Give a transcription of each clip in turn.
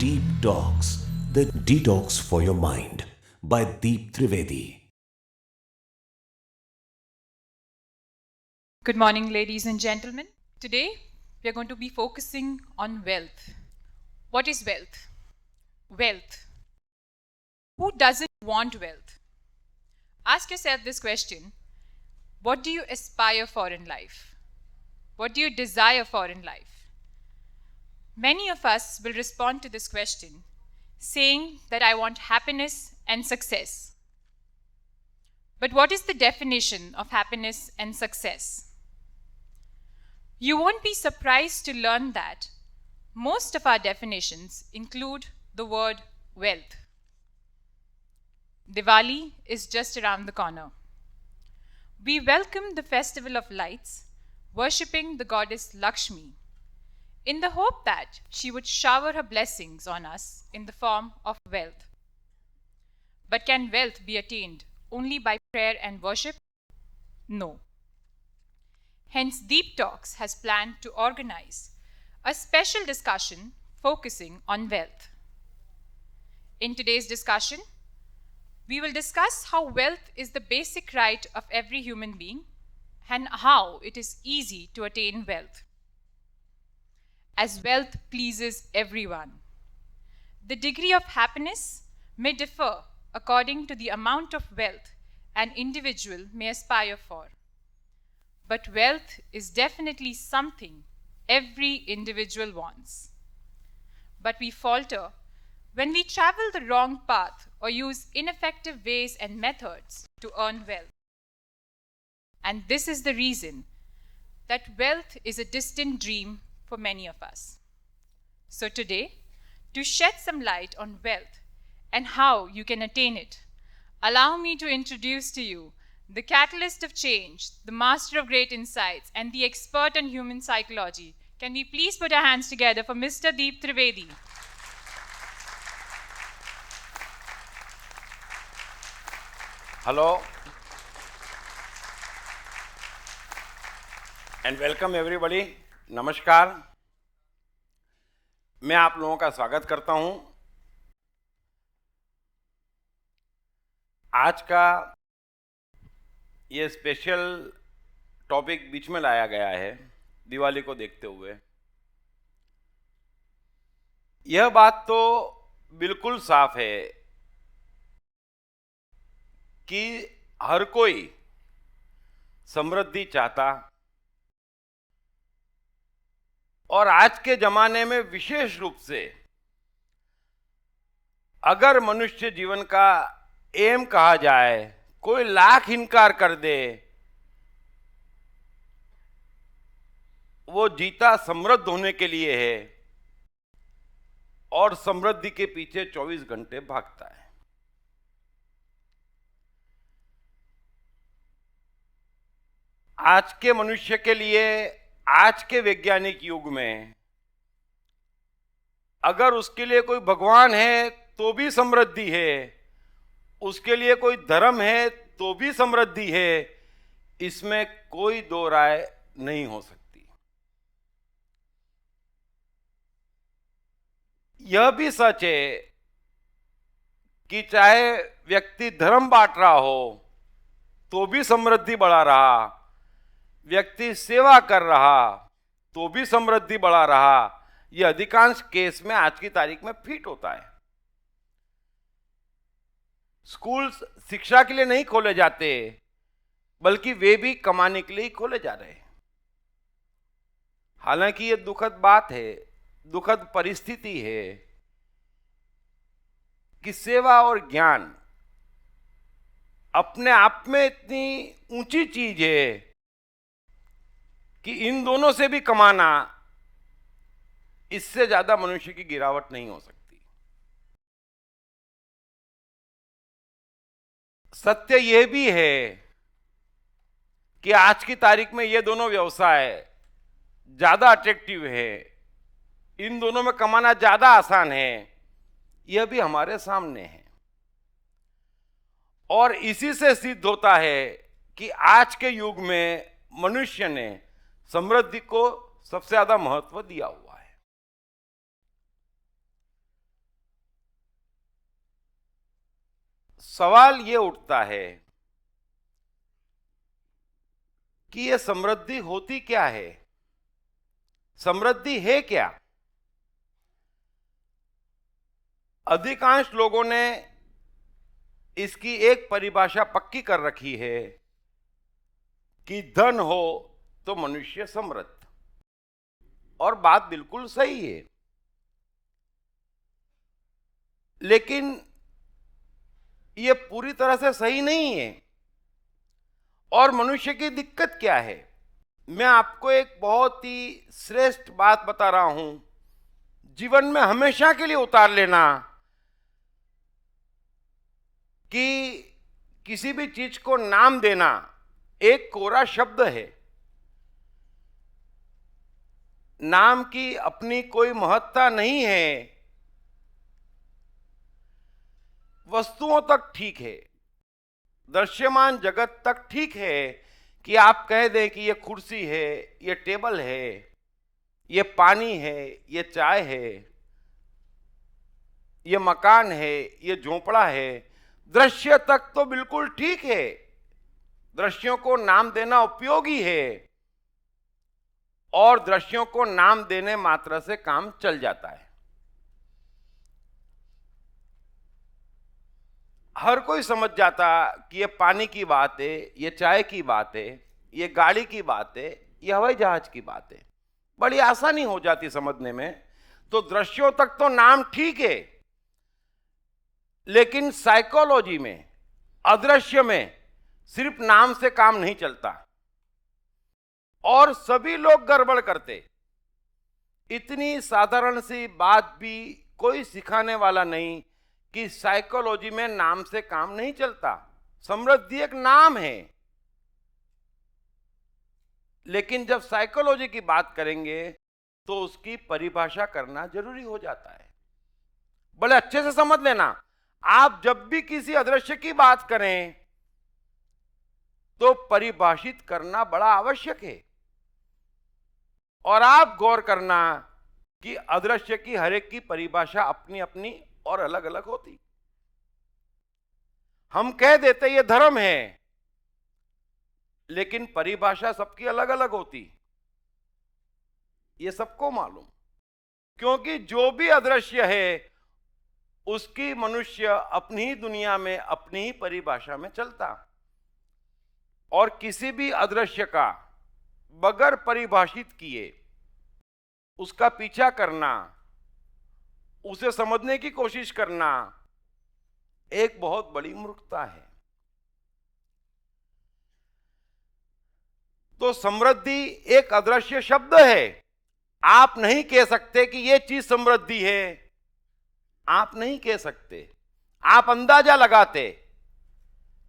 Deep Talks, the detox for your mind by Deep Trivedi. Good morning, ladies and gentlemen. Today, we are going to be focusing on wealth. What is wealth? Wealth. Who doesn't want wealth? Ask yourself this question. What do you aspire for in life? What do you desire for in life? Many of us will respond to this question saying that I want happiness and success. But what is the definition of happiness and success? You won't be surprised to learn that most of our definitions include the word wealth. Diwali is just around the corner. We welcome the festival of lights, worshipping the goddess Lakshmi, in the hope that she would shower her blessings on us in the form of wealth. But can wealth be attained only by prayer and worship? No. Hence, Deep Talks has planned to organize a special discussion focusing on wealth. In today's discussion, we will discuss how wealth is the basic right of every human being and how it is easy to attain wealth. As wealth pleases everyone, the degree of happiness may differ according to the amount of wealth an individual may aspire for. But wealth is definitely something every individual wants. But we falter when we travel the wrong path or use ineffective ways and methods to earn wealth. And this is the reason that wealth is a distant dream for many of us. So today, to shed some light on wealth and how you can attain it, allow me to introduce to you the catalyst of change, the master of great insights, and the expert on human psychology. Can we please put our hands together for Mr. Deep Trivedi? Hello and welcome everybody. नमस्कार, मैं आप लोगों का स्वागत करता हूं। आज का ये स्पेशल टॉपिक बीच में लाया गया है दिवाली को देखते हुए। यह बात तो बिल्कुल साफ है कि हर कोई समृद्धि चाहता और आज के जमाने में विशेष रूप से अगर मनुष्य जीवन का एम कहा जाए, कोई लाख इनकार कर दे, वो जीता समृद्ध होने के लिए है और समृद्धि के पीछे 24 घंटे भागता है। आज के मनुष्य के लिए, आज के वैज्ञानिक युग में अगर उसके लिए कोई भगवान है तो भी समृद्धि है, उसके लिए कोई धर्म है तो भी समृद्धि है, इसमें कोई दो राय नहीं हो सकती। यह भी सच है कि चाहे व्यक्ति धर्म बांट रहा हो तो भी समृद्धि बढ़ा रहा, व्यक्ति सेवा कर रहा तो भी समृद्धि बढ़ा रहा। यह अधिकांश केस में आज की तारीख में फिट होता है। स्कूल शिक्षा के लिए नहीं खोले जाते, बल्कि वे भी कमाने के लिए ही खोले जा रहे हैं। हालांकि यह दुखद बात है, दुखद परिस्थिति है कि सेवा और ज्ञान अपने आप में इतनी ऊंची चीज है कि इन दोनों से भी कमाना, इससे ज्यादा मनुष्य की गिरावट नहीं हो सकती। सत्य यह भी है कि आज की तारीख में ये दोनों व्यवसाय ज्यादा अट्रैक्टिव है, इन दोनों में कमाना ज्यादा आसान है, यह भी हमारे सामने है। और इसी से सिद्ध होता है कि आज के युग में मनुष्य ने समृद्धि को सबसे ज्यादा महत्व दिया हुआ है। सवाल ये उठता है कि ये समृद्धि होती क्या है, समृद्धि है क्या। अधिकांश लोगों ने इसकी एक परिभाषा पक्की कर रखी है कि धन हो तो मनुष्य समृद्ध, और बात बिल्कुल सही है। लेकिन यह पूरी तरह से सही नहीं है। और मनुष्य की दिक्कत क्या है, मैं आपको एक बहुत ही श्रेष्ठ बात बता रहा हूं, जीवन में हमेशा के लिए उतार लेना कि किसी भी चीज को नाम देना एक कोरा शब्द है। नाम की अपनी कोई महत्ता नहीं है। वस्तुओं तक ठीक है, दृश्यमान जगत तक ठीक है कि आप कह दें कि ये कुर्सी है, ये टेबल है, ये पानी है, ये चाय है, ये मकान है, ये झोंपड़ा है। दृश्य तक तो बिल्कुल ठीक है, दृश्यों को नाम देना उपयोगी है, और दृश्यों को नाम देने मात्र से काम चल जाता है। हर कोई समझ जाता कि ये पानी की बात है, ये चाय की बात है, ये गाड़ी की बात है, ये हवाई जहाज की बात है। बड़ी आसानी हो जाती समझने में। तो दृश्यों तक तो नाम ठीक है, लेकिन साइकोलॉजी में, अदृश्य में सिर्फ नाम से काम नहीं चलता, और सभी लोग गड़बड़ करते। इतनी साधारण सी बात भी कोई सिखाने वाला नहीं कि साइकोलॉजी में नाम से काम नहीं चलता। समृद्धि एक नाम है, लेकिन जब साइकोलॉजी की बात करेंगे तो उसकी परिभाषा करना जरूरी हो जाता है। बड़े अच्छे से समझ लेना, आप जब भी किसी अदृश्य की बात करें तो परिभाषित करना बड़ा आवश्यक है। और आप गौर करना कि अदृश्य की हर एक की परिभाषा अपनी अपनी और अलग अलग होती। हम कह देते ये धर्म है, लेकिन परिभाषा सबकी अलग अलग होती, ये सबको मालूम। क्योंकि जो भी अदृश्य है उसकी मनुष्य अपनी ही दुनिया में, अपनी ही परिभाषा में चलता, और किसी भी अदृश्य का बगैर परिभाषित किए उसका पीछा करना, उसे समझने की कोशिश करना एक बहुत बड़ी मूर्खता है। तो समृद्धि एक अदृश्य शब्द है। आप नहीं कह सकते कि यह चीज समृद्धि है, आप नहीं कह सकते। आप अंदाजा लगाते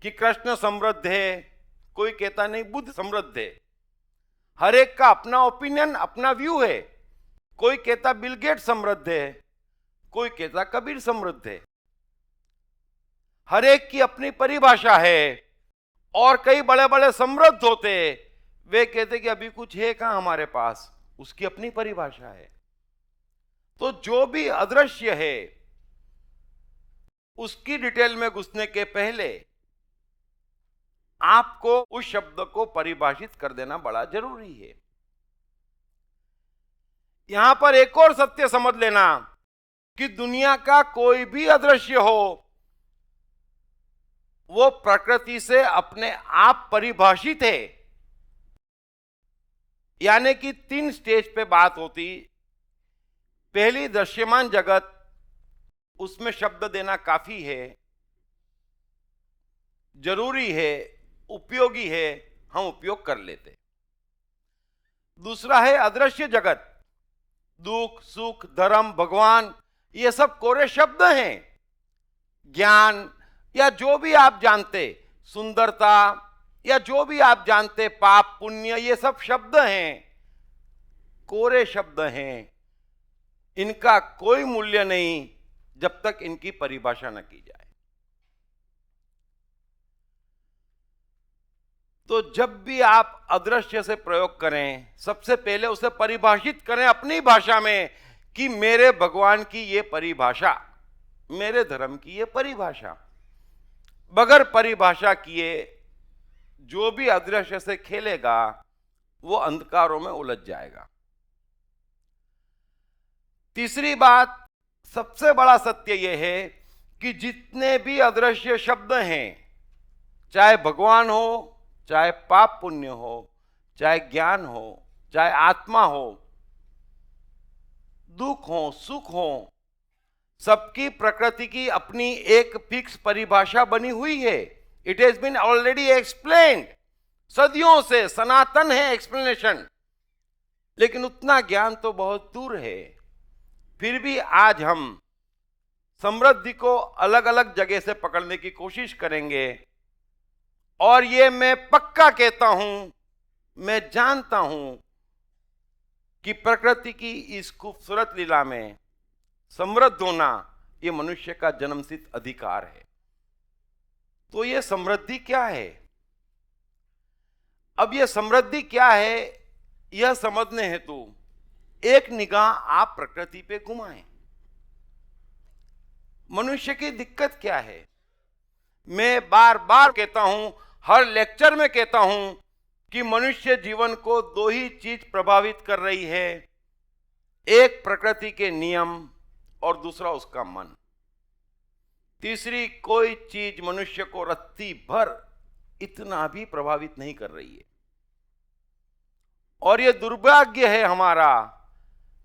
कि कृष्ण समृद्ध है, कोई कहता नहीं बुद्ध समृद्ध है। हर एक का अपना ओपिनियन, अपना व्यू है। कोई कहता बिल गेट्स समृद्ध है, कोई कहता कबीर समृद्ध है। हर एक की अपनी परिभाषा है। और कई बड़े बड़े समृद्ध होते, वे कहते कि अभी कुछ है कहां हमारे पास, उसकी अपनी परिभाषा है। तो जो भी अदृश्य है उसकी डिटेल में घुसने के पहले आपको उस शब्द को परिभाषित कर देना बड़ा जरूरी है। यहां पर एक और सत्य समझ लेना कि दुनिया का कोई भी अदृश्य हो, वो प्रकृति से अपने आप परिभाषित है। यानी कि 3 स्टेज पे बात होती। पहली दृश्यमान जगत, उसमें शब्द देना काफी है, जरूरी है, उपयोगी है, हम उपयोग कर लेते। दूसरा है अदृश्य जगत, दुख, सुख, धर्म, भगवान, ये सब कोरे शब्द हैं। ज्ञान या जो भी आप जानते, सुंदरता या जो भी आप जानते, पाप पुण्य, ये सब शब्द हैं, कोरे शब्द हैं। इनका कोई मूल्य नहीं जब तक इनकी परिभाषा न की जाए। तो जब भी आप अदृश्य से प्रयोग करें, सबसे पहले उसे परिभाषित करें अपनी भाषा में कि मेरे भगवान की ये परिभाषा, मेरे धर्म की ये परिभाषा। बगैर परिभाषा किए जो भी अदृश्य से खेलेगा वो अंधकारों में उलझ जाएगा। तीसरी बात, सबसे बड़ा सत्य यह है कि जितने भी अदृश्य शब्द हैं, चाहे भगवान हो, चाहे पाप पुण्य हो, चाहे ज्ञान हो, चाहे आत्मा हो, दुख हो, सुख हो, सबकी प्रकृति की अपनी एक फिक्स परिभाषा बनी हुई है। It has been already explained, सदियों से सनातन है एक्सप्लेनेशन, लेकिन उतना ज्ञान तो बहुत दूर है। फिर भी आज हम समृद्धि को अलग अलग जगह से पकड़ने की कोशिश करेंगे, और ये मैं पक्का कहता हूं, मैं जानता हूं कि प्रकृति की इस खूबसूरत लीला में समृद्ध होना ये मनुष्य का जन्मसिद्ध अधिकार है। तो ये समृद्धि क्या है? अब ये समृद्धि क्या है, यह समझने हेतु एक निगाह आप प्रकृति पे घुमाएं। मनुष्य की दिक्कत क्या है? मैं बार बार कहता हूं, हर लेक्चर में कहता हूं कि मनुष्य जीवन को दो ही चीज प्रभावित कर रही है, एक प्रकृति के नियम और दूसरा उसका मन। तीसरी कोई चीज मनुष्य को रत्ती भर इतना भी प्रभावित नहीं कर रही है। और यह दुर्भाग्य है हमारा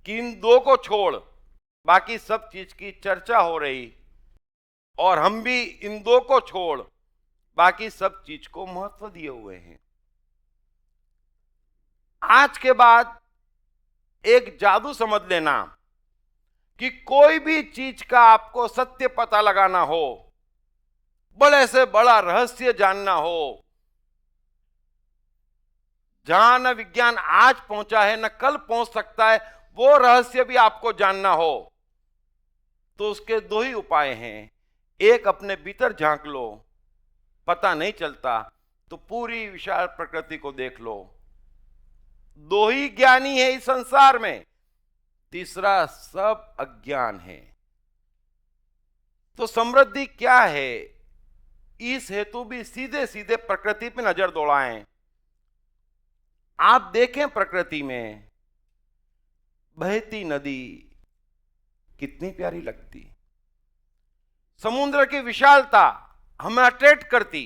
कि इन दो को छोड़ बाकी सब चीज की चर्चा हो रही, और हम भी इन दो को छोड़ बाकी सब चीज को महत्व दिए हुए हैं। आज के बाद एक जादू समझ लेना कि कोई भी चीज का आपको सत्य पता लगाना हो, बड़े से बड़ा रहस्य जानना हो, जहां न विज्ञान आज पहुंचा है न कल पहुंच सकता है, वो रहस्य भी आपको जानना हो, तो उसके दो ही उपाय हैं। एक, अपने भीतर झांक लो, पता नहीं चलता तो पूरी विशाल प्रकृति को देख लो। दो ही ज्ञानी है इस संसार में, तीसरा सब अज्ञान है। तो समृद्धि क्या है, इस हेतु भी सीधे सीधे प्रकृति पे नजर दौड़ाएं। आप देखें प्रकृति में बहती नदी कितनी प्यारी लगती, समुद्र की विशालता हमें अट्रैक्ट करती,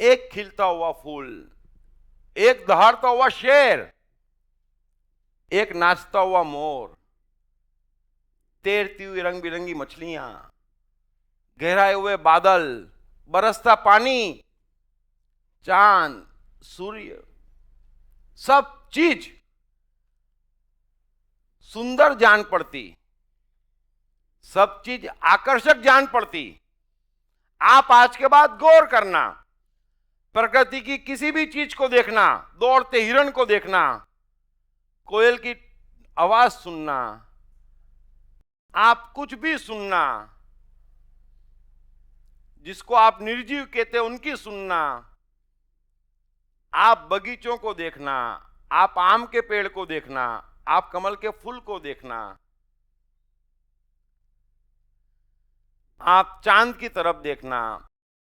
एक खिलता हुआ फूल, एक दहाड़ता हुआ शेर, एक नाचता हुआ मोर, तैरती हुई रंग बिरंगी मछलियां, गहराए हुए बादल, बरसता पानी, चांद, सूर्य, सब चीज सुंदर जान पड़ती, सब चीज आकर्षक जान पड़ती। आप आज के बाद गौर करना, प्रकृति की किसी भी चीज को देखना, दौड़ते हिरण को देखना, कोयल की आवाज सुनना, आप कुछ भी सुनना, जिसको आप निर्जीव कहते हैं उनकी सुनना, आप बगीचों को देखना, आप आम के पेड़ को देखना, आप कमल के फूल को देखना, आप चांद की तरफ देखना,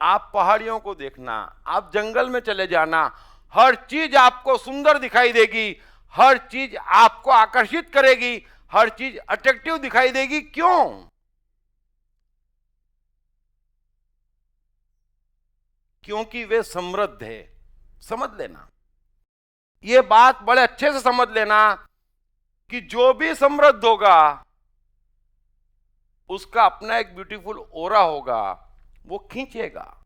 आप पहाड़ियों को देखना, आप जंगल में चले जाना, हर चीज आपको सुंदर दिखाई देगी, हर चीज आपको आकर्षित करेगी, हर चीज अट्रैक्टिव दिखाई देगी। क्यों? क्योंकि वे समृद्ध है। समझ लेना, ये बात बड़े अच्छे से समझ लेना कि जो भी समृद्ध होगा उसका अपना एक ब्यूटीफुल ओरा होगा, वो खींचेगा,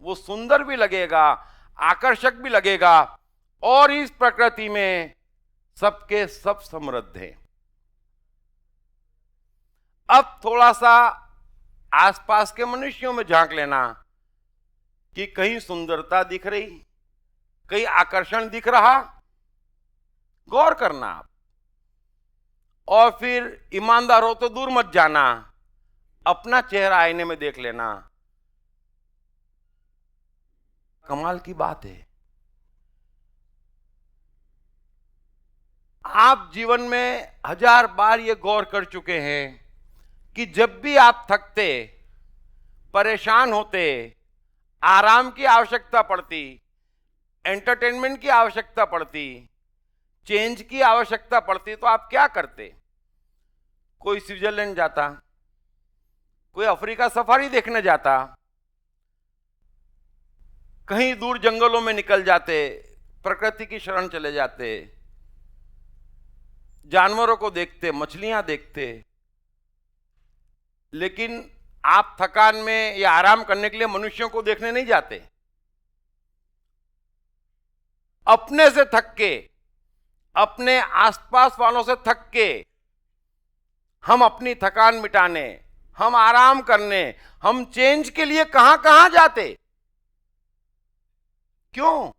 वो सुंदर भी लगेगा, आकर्षक भी लगेगा, और इस प्रकृति में सबके सब समृद्ध हैं। अब थोड़ा सा आसपास के मनुष्यों में झांक लेना कि कहीं सुंदरता दिख रही, कहीं आकर्षण दिख रहा, गौर करना आप। और फिर ईमानदार हो तो दूर मत जाना, अपना चेहरा आईने में देख लेना। कमाल की बात है, आप जीवन में 1000 बार ये गौर कर चुके हैं कि जब भी आप थकते, परेशान होते, आराम की आवश्यकता पड़ती, एंटरटेनमेंट की आवश्यकता पड़ती, चेंज की आवश्यकता पड़ती, तो आप क्या करते? कोई स्विट्जरलैंड जाता, कोई अफ्रीका सफारी देखने जाता, कहीं दूर जंगलों में निकल जाते, प्रकृति की शरण चले जाते, जानवरों को देखते, मछलियां देखते। लेकिन आप थकान में या आराम करने के लिए मनुष्यों को देखने नहीं जाते। अपने से थक के, अपने आसपास वालों से थक के हम अपनी थकान मिटाने, हम आराम करने, हम चेंज के लिए कहां कहां जाते? क्यों?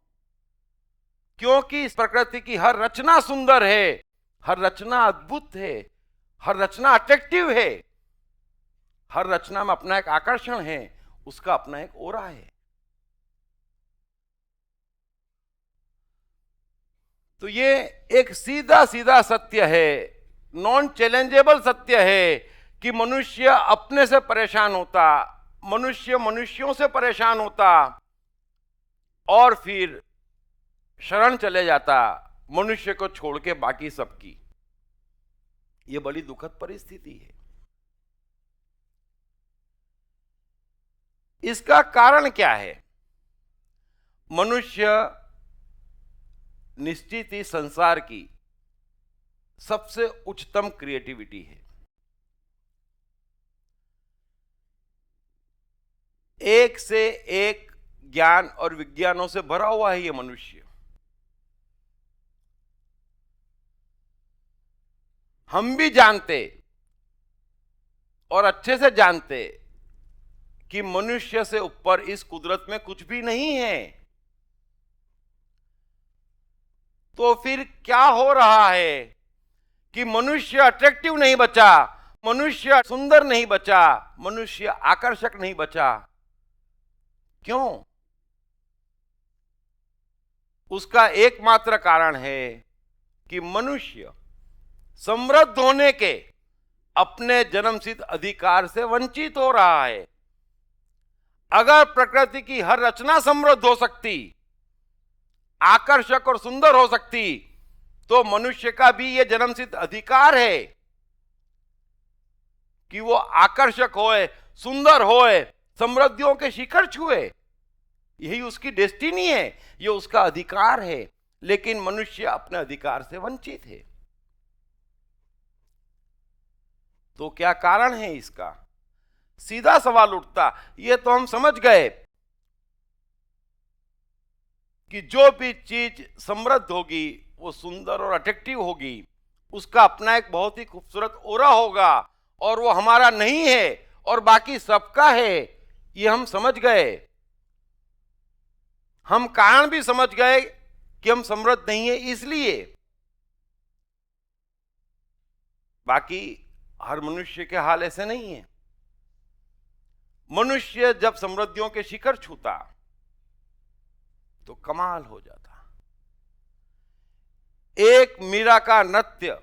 क्योंकि इस प्रकृति की हर रचना सुंदर है, हर रचना अद्भुत है, हर रचना अट्रैक्टिव है, हर रचना में अपना एक आकर्षण है, उसका अपना एक ओरा है। तो ये एक सीधा सीधा सत्य है, नॉन चैलेंजेबल सत्य है कि मनुष्य अपने से परेशान होता, मनुष्य मनुष्यों से परेशान होता और फिर शरण चले जाता मनुष्य को छोड़ के बाकी सबकी। ये बड़ी दुखद परिस्थिति है। इसका कारण क्या है? मनुष्य निश्चित ही संसार की सबसे उच्चतम क्रिएटिविटी है। एक से एक ज्ञान और विज्ञानों से भरा हुआ है ये मनुष्य। हम भी जानते और अच्छे से जानते कि मनुष्य से ऊपर इस कुदरत में कुछ भी नहीं है। तो फिर क्या हो रहा है कि मनुष्य अट्रैक्टिव नहीं बचा, मनुष्य सुंदर नहीं बचा, मनुष्य आकर्षक नहीं बचा? क्यों? उसका एकमात्र कारण है कि मनुष्य समृद्ध होने के अपने जन्मसिद्ध अधिकार से वंचित हो रहा है। अगर प्रकृति की हर रचना समृद्ध हो सकती, आकर्षक और सुंदर हो सकती, तो मनुष्य का भी यह जन्मसिद्ध अधिकार है कि वो आकर्षक होए, सुंदर होए, समृद्धियों के शिखर छुए। यही उसकी डेस्टिनी है, ये उसका अधिकार है। लेकिन मनुष्य अपने अधिकार से वंचित है। तो क्या कारण है इसका? सीधा सवाल उठता, ये तो हम समझ गए कि जो भी चीज समृद्ध होगी वो सुंदर और अट्रैक्टिव होगी, उसका अपना एक बहुत ही खूबसूरत ओरा होगा और वो हमारा नहीं है और बाकी सबका है। ये हम समझ गए। हम कारण भी समझ गए कि हम समृद्ध नहीं है इसलिए। बाकी हर मनुष्य के हाल ऐसे नहीं है। मनुष्य जब समृद्धियों के शिखर छूता तो कमाल हो जाता। एक मीरा का नृत्य,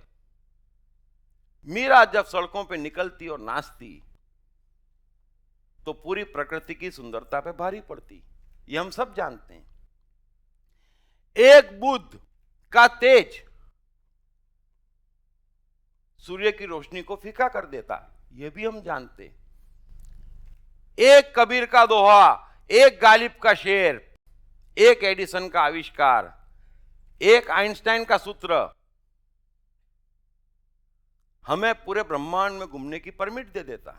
मीरा जब सड़कों पे निकलती और नाचती तो पूरी प्रकृति की सुंदरता पे भारी पड़ती। ये हम सब जानते हैं। एक बुद्ध का तेज सूर्य की रोशनी को फीका कर देता, यह भी हम जानते हैं। एक कबीर का दोहा, एक गालिब का शेर, एक एडिसन का आविष्कार, एक आइंस्टाइन का सूत्र हमें पूरे ब्रह्मांड में घूमने की परमिट दे देता।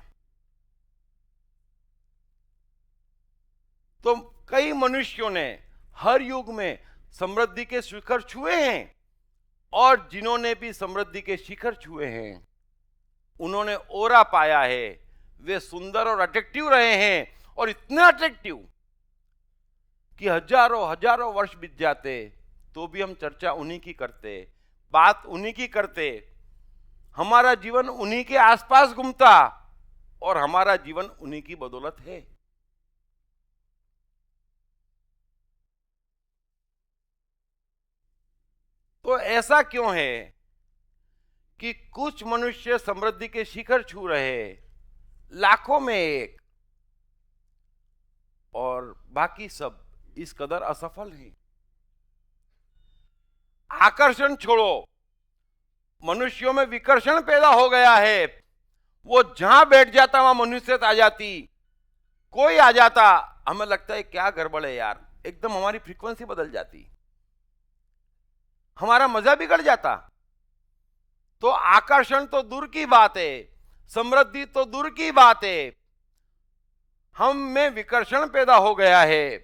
तो कई मनुष्यों ने हर युग में समृद्धि के शिखर छुए हैं और जिन्होंने भी समृद्धि के शिखर छुए हैं उन्होंने ओरा पाया है। वे सुंदर और अट्रैक्टिव रहे हैं और इतने अट्रैक्टिव कि हजारों हजारों वर्ष बीत जाते तो भी हम चर्चा उन्हीं की करते, बात उन्हीं की करते। हमारा जीवन उन्हीं के आसपास घूमता और हमारा जीवन उन्हीं की बदौलत है। तो ऐसा क्यों है कि कुछ मनुष्य समृद्धि के शिखर छू रहे, लाखों में एक, और बाकी सब इस कदर असफल हैं। आकर्षण छोड़ो, मनुष्यों में विकर्षण पैदा हो गया है। वो जहां बैठ जाता वहां मनुष्यता आ जाती, कोई आ जाता, हमें लगता है क्या गड़बड़ है यार, एकदम हमारी फ्रीक्वेंसी बदल जाती, हमारा मजा बिगड़ जाता। तो आकर्षण तो दूर की बात है, समृद्धि तो दूर की बात है, हम में विकर्षण पैदा हो गया है,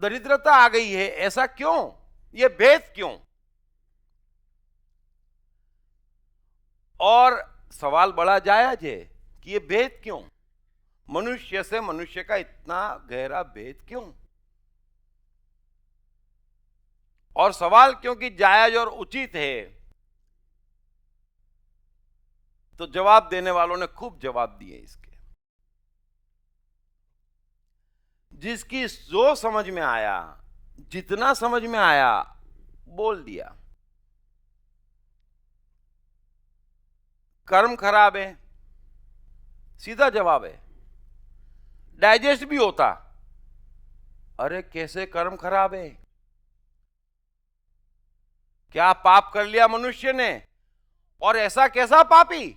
दरिद्रता आ गई है। ऐसा क्यों? ये भेद क्यों? और सवाल बड़ा जायज है कि ये भेद क्यों, मनुष्य से मनुष्य का इतना गहरा भेद क्यों? और सवाल क्योंकि जायज और उचित है, तो जवाब देने वालों ने खूब जवाब दिए इसके। जिसकी जो समझ में आया, जितना समझ में आया बोल दिया। कर्म खराब है, सीधा जवाब है। डाइजेस्ट भी होता, अरे कैसे कर्म खराब है, क्या पाप कर लिया मनुष्य ने, और ऐसा कैसा पापी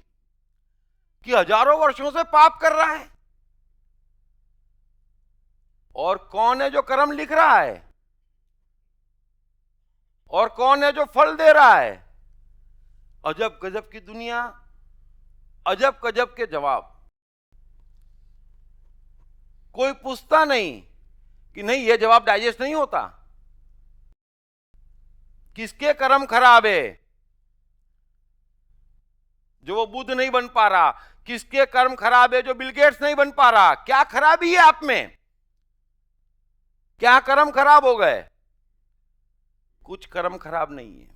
कि हजारों वर्षों से पाप कर रहा है। और कौन है जो कर्म लिख रहा है, और कौन है जो फल दे रहा है। अजब गजब की दुनिया, अजब गजब के जवाब। कोई पूछता नहीं कि नहीं ये जवाब डाइजेस्ट नहीं होता। किसके कर्म खराब है जो वो बुद्ध नहीं बन पा रहा, किसके कर्म खराब है जो बिल गेट्स नहीं बन पा रहा। क्या खराबी है आप में, क्या कर्म खराब हो गए? कुछ कर्म खराब नहीं है।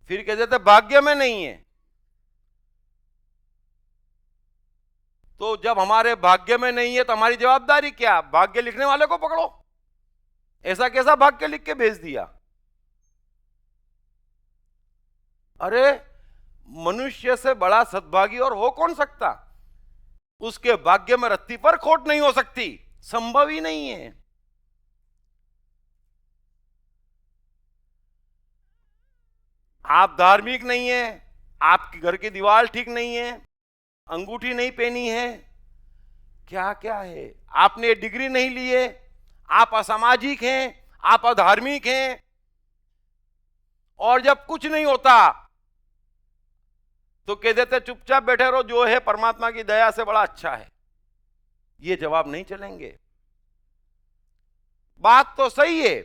फिर कहते थे भाग्य में नहीं है, तो जब हमारे भाग्य में नहीं है तो हमारी जवाबदारी क्या? भाग्य लिखने वाले को पकड़ो, ऐसा कैसा भाग्य लिख के भेज दिया। अरे मनुष्य से बड़ा सद्भागी और हो कौन सकता? उसके भाग्य में रत्ती पर खोट नहीं हो सकती, संभव ही नहीं है। आप धार्मिक नहीं है, आपके घर की दीवार ठीक नहीं है, अंगूठी नहीं पहनी है, क्या क्या है, आपने डिग्री नहीं ली है, आप असामाजिक हैं, आप अधार्मिक हैं, और जब कुछ नहीं होता तो कह देते चुपचाप बैठे रहो, जो है परमात्मा की दया से बड़ा अच्छा है। ये जवाब नहीं चलेंगे। बात तो सही है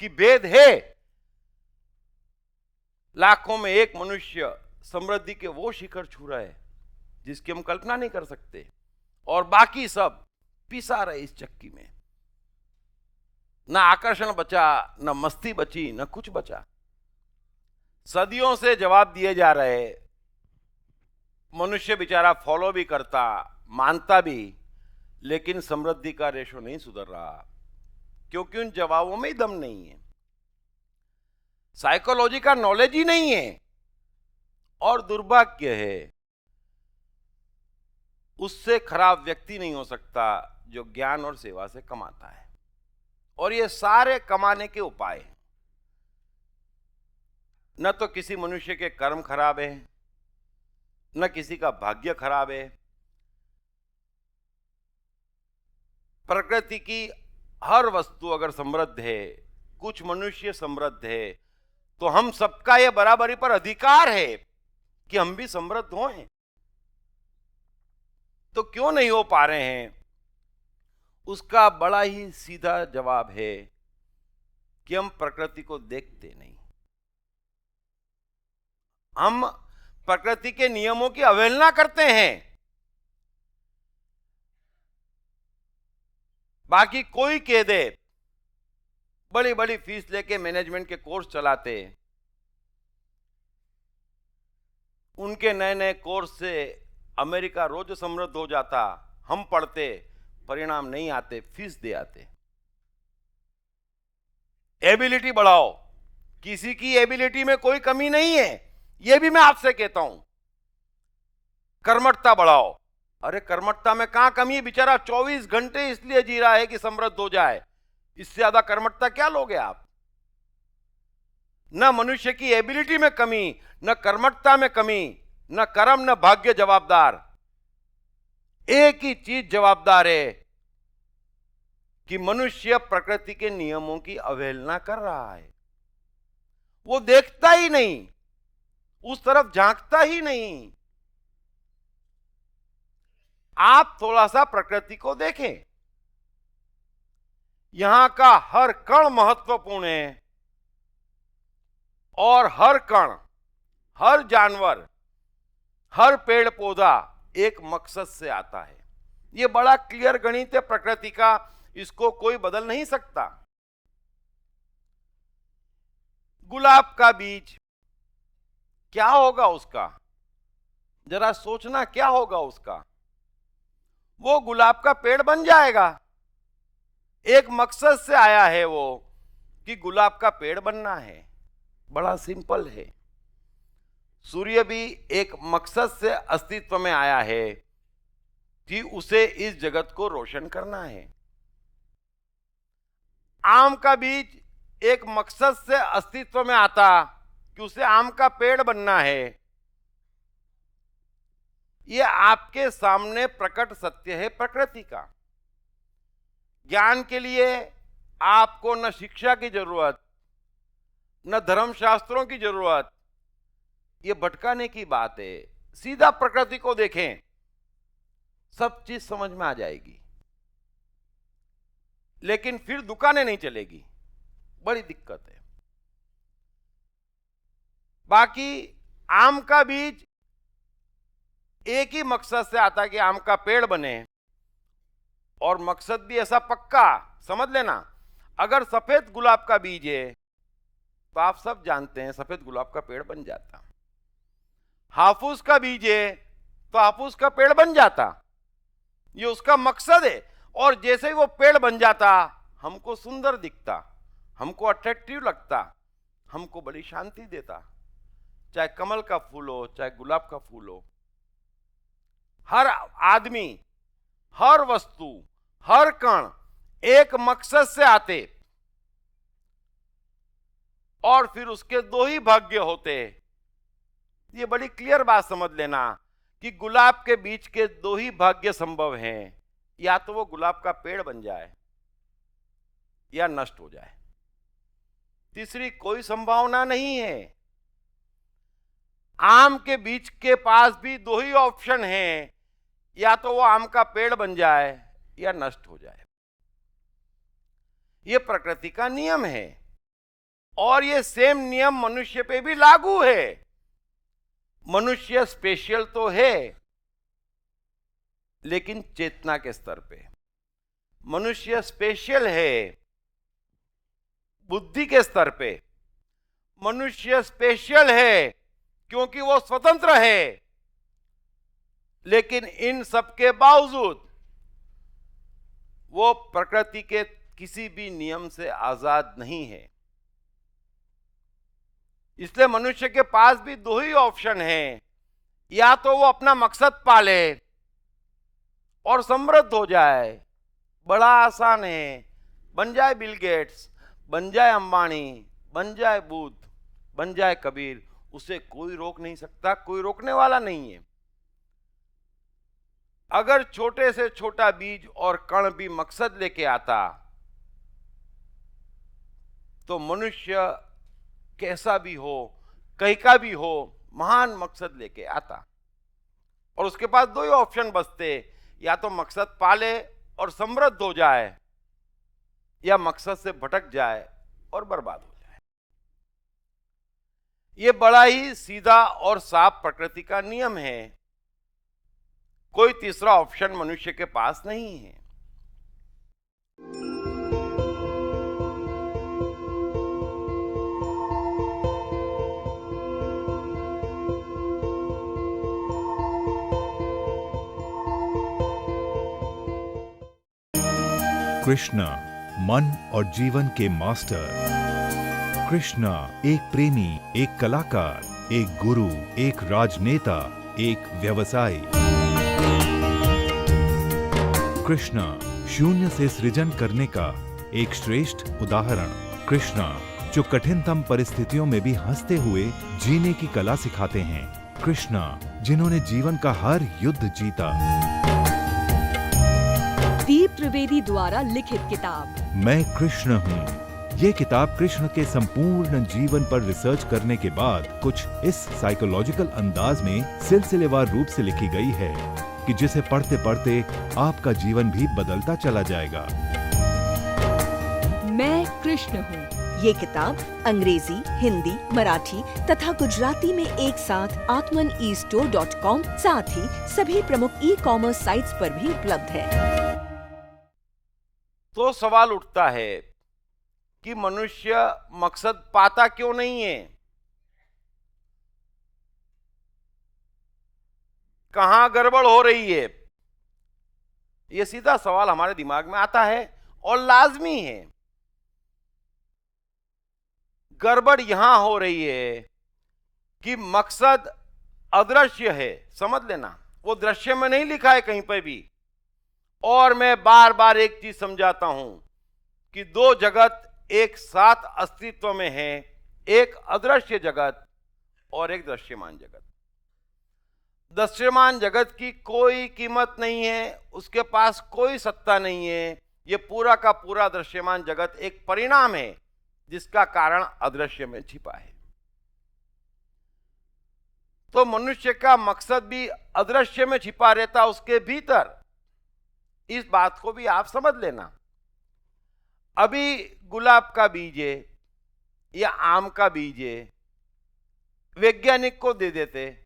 कि भेद है, लाखों में एक मनुष्य समृद्धि के वो शिखर छू रहा है जिसकी हम कल्पना नहीं कर सकते, और बाकी सब पिसा रहे इस चक्की में। ना आकर्षण बचा, ना मस्ती बची, ना कुछ बचा। सदियों से जवाब दिए जा रहे, मनुष्य बेचारा फॉलो भी करता, मानता भी, लेकिन समृद्धि का रेशो नहीं सुधर रहा, क्योंकि उन जवाबों में ही दम नहीं है, साइकोलॉजी का नॉलेज ही नहीं है। और दुर्भाग्य है, उससे खराब व्यक्ति नहीं हो सकता जो ज्ञान और सेवा से कमाता है। और ये सारे कमाने के उपाय, न तो किसी मनुष्य के कर्म खराब है, न किसी का भाग्य खराब है। प्रकृति की हर वस्तु अगर समृद्ध है, कुछ मनुष्य समृद्ध है, तो हम सबका यह बराबरी पर अधिकार है कि हम भी समृद्ध हों। तो क्यों नहीं हो पा रहे हैं? उसका बड़ा ही सीधा जवाब है कि हम प्रकृति को देखते नहीं, हम प्रकृति के नियमों की अवहेलना करते हैं। बाकी कोई कह दे, बड़ी बड़ी फीस लेके मैनेजमेंट के कोर्स चलाते, उनके नए नए कोर्स से अमेरिका रोज समृद्ध हो जाता, हम पढ़ते, परिणाम नहीं आते, फीस दे आते। एबिलिटी बढ़ाओ, किसी की एबिलिटी में कोई कमी नहीं है, यह भी मैं आपसे कहता हूं। कर्मठता बढ़ाओ। अरे कर्मठता में कहां कमी है? बेचारा 24 घंटे इसलिए जी रहा है कि समृद्ध हो जाए। इससे ज्यादा कर्मठता क्या लोगे आप? न मनुष्य की एबिलिटी में कमी, न कर्मठता में कमी, न कर्म न भाग्य जवाबदार। एक ही चीज जवाबदार है कि मनुष्य प्रकृति के नियमों की अवहेलना कर रहा है। वो देखता ही नहीं, उस तरफ झांकता ही नहीं। आप थोड़ा सा प्रकृति को देखें। यहां का हर कण महत्वपूर्ण है और हर कण, हर जानवर, हर पेड़ पौधा एक मकसद से आता है। यह बड़ा क्लियर गणित है प्रकृति का, इसको कोई बदल नहीं सकता। गुलाब का बीज क्या होगा उसका? जरा सोचना क्या होगा उसका। वो गुलाब का पेड़ बन जाएगा। एक मकसद से आया है वो कि गुलाब का पेड़ बनना है। बड़ा सिंपल है। सूर्य भी एक मकसद से अस्तित्व में आया है कि उसे इस जगत को रोशन करना है। आम का बीज एक मकसद से अस्तित्व में आता कि उसे आम का पेड़ बनना है। यह आपके सामने प्रकट सत्य है प्रकृति का। ज्ञान के लिए आपको न शिक्षा की जरूरत, न धर्मशास्त्रों की जरूरत। यह भटकाने की बात है। सीधा प्रकृति को देखें, सब चीज समझ में आ जाएगी। लेकिन फिर दुकानें नहीं चलेगी, बड़ी दिक्कत है। बाकी आम का बीज एक ही मकसद से आता है कि आम का पेड़ बने, और मकसद भी ऐसा पक्का समझ लेना। अगर सफेद गुलाब का बीज है तो आप सब जानते हैं सफेद गुलाब का पेड़ बन जाता। हाफूस का बीज है तो हाफूस का पेड़ बन जाता। ये उसका मकसद है। और जैसे ही वो पेड़ बन जाता, हमको सुंदर दिखता, हमको अट्रैक्टिव लगता, हमको बड़ी शांति देता। चाहे कमल का फूल हो, चाहे गुलाब का फूल हो। हर आदमी, हर वस्तु, हर कण एक मकसद से आते और फिर उसके दो ही भाग्य होते। ये बड़ी क्लियर बात समझ लेना कि गुलाब के बीच के दो ही भाग्य संभव हैं। या तो वो गुलाब का पेड़ बन जाए या नष्ट हो जाए। तीसरी कोई संभावना नहीं है। आम के बीज के पास भी दो ही ऑप्शन हैं, या तो वो आम का पेड़ बन जाए या नष्ट हो जाए। ये प्रकृति का नियम है और ये सेम नियम मनुष्य पे भी लागू है। मनुष्य स्पेशल तो है, लेकिन चेतना के स्तर पे। मनुष्य स्पेशल है बुद्धि के स्तर पे। मनुष्य स्पेशल है क्योंकि वो स्वतंत्र है। लेकिन इन सब के बावजूद वो प्रकृति के किसी भी नियम से आजाद नहीं है। इसलिए मनुष्य के पास भी दो ही ऑप्शन हैं। या तो वो अपना मकसद पाले और समृद्ध हो जाए, बड़ा आसान है। बन जाए बिल गेट्स, बन जाए अंबानी, बन जाए बुद्ध, बन जाए कबीर, उसे कोई रोक नहीं सकता, कोई रोकने वाला नहीं है। अगर छोटे से छोटा बीज और कण भी मकसद लेके आता तो मनुष्य कैसा भी हो, कहीं का भी हो, महान मकसद लेके आता। और उसके पास दो ही ऑप्शन बचते, या तो मकसद पाले और समृद्ध हो जाए, या मकसद से भटक जाए और बर्बाद हो जाए। यह बड़ा ही सीधा और साफ प्रकृति का नियम है। कोई तीसरा ऑप्शन मनुष्य के पास नहीं है। कृष्णा, मन और जीवन के मास्टर। कृष्णा एक प्रेमी, एक कलाकार, एक गुरु, एक राजनेता, एक व्यवसायी। कृष्णा, शून्य से सृजन करने का एक श्रेष्ठ उदाहरण। कृष्णा, जो कठिनतम परिस्थितियों में भी हंसते हुए जीने की कला सिखाते हैं। कृष्णा, जिन्होंने जीवन का हर युद्ध जीता। दीप त्रिवेदी द्वारा लिखित किताब मैं कृष्ण हूँ। ये किताब कृष्ण के संपूर्ण जीवन पर रिसर्च करने के बाद कुछ इस साइकोलॉजिकल अंदाज में सिलसिलेवार रूप से लिखी गई है कि जिसे पढ़ते पढ़ते आपका जीवन भी बदलता चला जाएगा। मैं कृष्ण हूँ। ये किताब अंग्रेजी, हिंदी, मराठी तथा गुजराती में एक साथ atmanestore.com साथ ही सभी प्रमुख ई-कॉमर्स साइट्स पर भी उपलब्ध है। तो सवाल उठता है कि मनुष्य मकसद पाता क्यों नहीं है? कहां गड़बड़ हो रही है? यह सीधा सवाल हमारे दिमाग में आता है और लाजमी है। गड़बड़ यहां हो रही है कि मकसद अदृश्य है। समझ लेना, वो दृश्य में नहीं लिखा है कहीं पर भी। और मैं बार बार एक चीज समझाता हूं कि दो जगत एक साथ अस्तित्व में है, एक अदृश्य जगत और एक दृश्यमान जगत। दृश्यमान जगत की कोई कीमत नहीं है, उसके पास कोई सत्ता नहीं है। यह पूरा का पूरा दृश्यमान जगत एक परिणाम है जिसका कारण अदृश्य में छिपा है। तो मनुष्य का मकसद भी अदृश्य में छिपा रहता उसके भीतर। इस बात को भी आप समझ लेना। अभी गुलाब का बीज है या आम का बीज है, वैज्ञानिक को दे देते,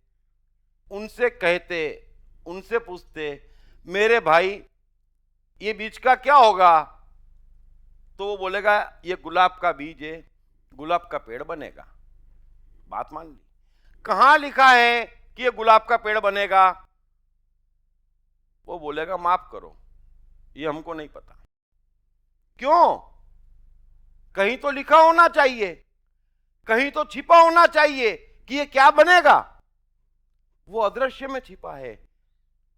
उनसे कहते, उनसे पूछते, मेरे भाई ये बीज का क्या होगा? तो वो बोलेगा ये गुलाब का बीज है, गुलाब का पेड़ बनेगा। बात मान ली। कहां लिखा है कि ये गुलाब का पेड़ बनेगा? वो बोलेगा माफ करो, ये हमको नहीं पता। क्यों? कहीं तो लिखा होना चाहिए, कहीं तो छिपा होना चाहिए कि ये क्या बनेगा। वो अदृश्य में छिपा है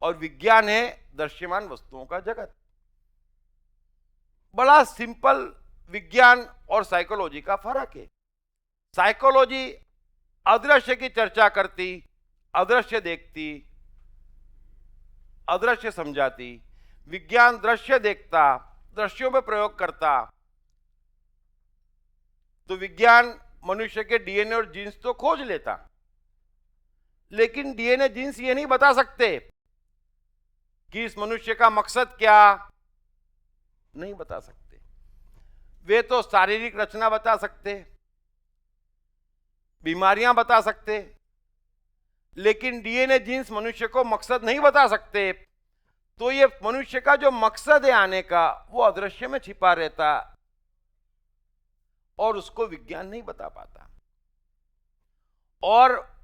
और विज्ञान है दृश्यमान वस्तुओं का जगत। बड़ा सिंपल विज्ञान और साइकोलॉजी का फर्क है। साइकोलॉजी अदृश्य की चर्चा करती, अदृश्य देखती, अदृश्य समझाती। विज्ञान दृश्य देखता, दृश्यों में प्रयोग करता। तो विज्ञान मनुष्य के डीएनए और जीन्स तो खोज लेता, लेकिन डीएनए जीन्स ये नहीं बता सकते कि इस मनुष्य का मकसद क्या, नहीं बता सकते। वे तो शारीरिक रचना बता सकते, बीमारियां बता सकते, लेकिन डीएनए जीन्स मनुष्य को मकसद नहीं बता सकते। तो ये मनुष्य का जो मकसद है आने का, वो अदृश्य में छिपा रहता और उसको विज्ञान नहीं बता पाता। और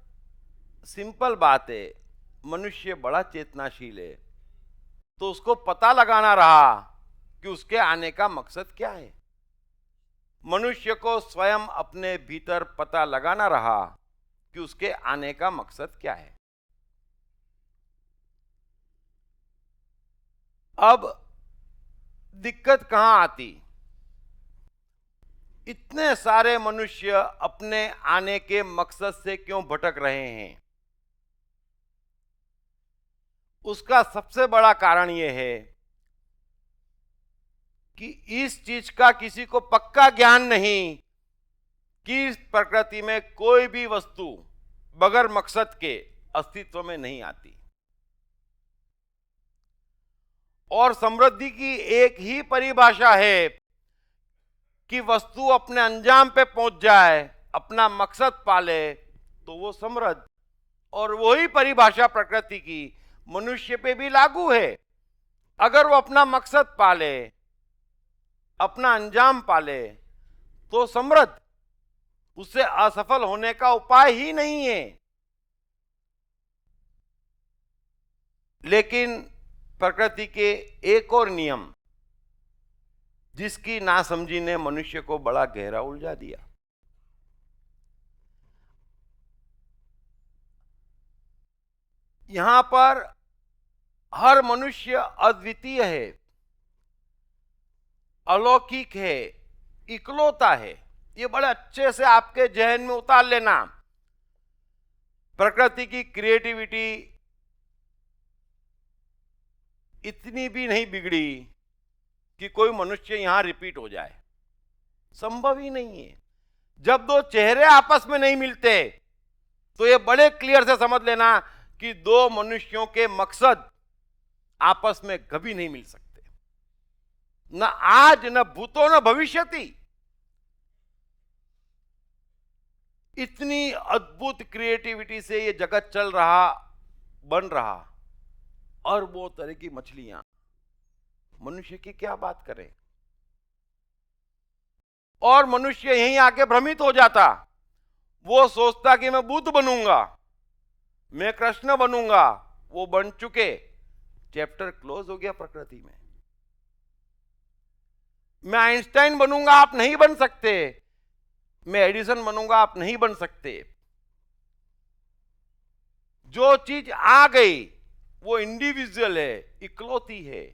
सिंपल बात है, मनुष्य बड़ा चेतनाशील है, तो उसको पता लगाना रहा कि उसके आने का मकसद क्या है। मनुष्य को स्वयं अपने भीतर पता लगाना रहा कि उसके आने का मकसद क्या है। अब दिक्कत कहां आती? इतने सारे मनुष्य अपने आने के मकसद से क्यों भटक रहे हैं? उसका सबसे बड़ा कारण यह है कि इस चीज का किसी को पक्का ज्ञान नहीं कि इस प्रकृति में कोई भी वस्तु बगैर मकसद के अस्तित्व में नहीं आती। और समृद्धि की एक ही परिभाषा है कि वस्तु अपने अंजाम पे पहुंच जाए, अपना मकसद पाले, तो वो समृद्ध। और वही परिभाषा प्रकृति की मनुष्य पे भी लागू है। अगर वो अपना मकसद पाले, अपना अंजाम पाले, तो समृद्ध। उससे असफल होने का उपाय ही नहीं है। लेकिन प्रकृति के एक और नियम, जिसकी नासमझी ने मनुष्य को बड़ा गहरा उलझा दिया। यहां पर हर मनुष्य अद्वितीय है, अलौकिक है, इकलौता है। ये बड़े अच्छे से आपके जहन में उतार लेना। प्रकृति की क्रिएटिविटी इतनी भी नहीं बिगड़ी कि कोई मनुष्य यहां रिपीट हो जाए, संभव ही नहीं है। जब दो चेहरे आपस में नहीं मिलते तो ये बड़े क्लियर से समझ लेना कि दो मनुष्यों के मकसद आपस में कभी नहीं मिल सकते, न आज, न भूतो, न भविष्यति। इतनी अद्भुत क्रिएटिविटी से ये जगत चल रहा, बन रहा, और वो तरह की मछलियां, मनुष्य की क्या बात करें। और मनुष्य यहीं आके भ्रमित हो जाता। वो सोचता कि मैं बुद्ध बनूंगा, मैं कृष्ण बनूंगा। वो बन चुके, चैप्टर क्लोज हो गया प्रकृति में। मैं आइंस्टाइन बनूंगा, आप नहीं बन सकते। मैं एडिसन बनूंगा, आप नहीं बन सकते। जो चीज आ गई वो इंडिविजुअल है, इकलौती है।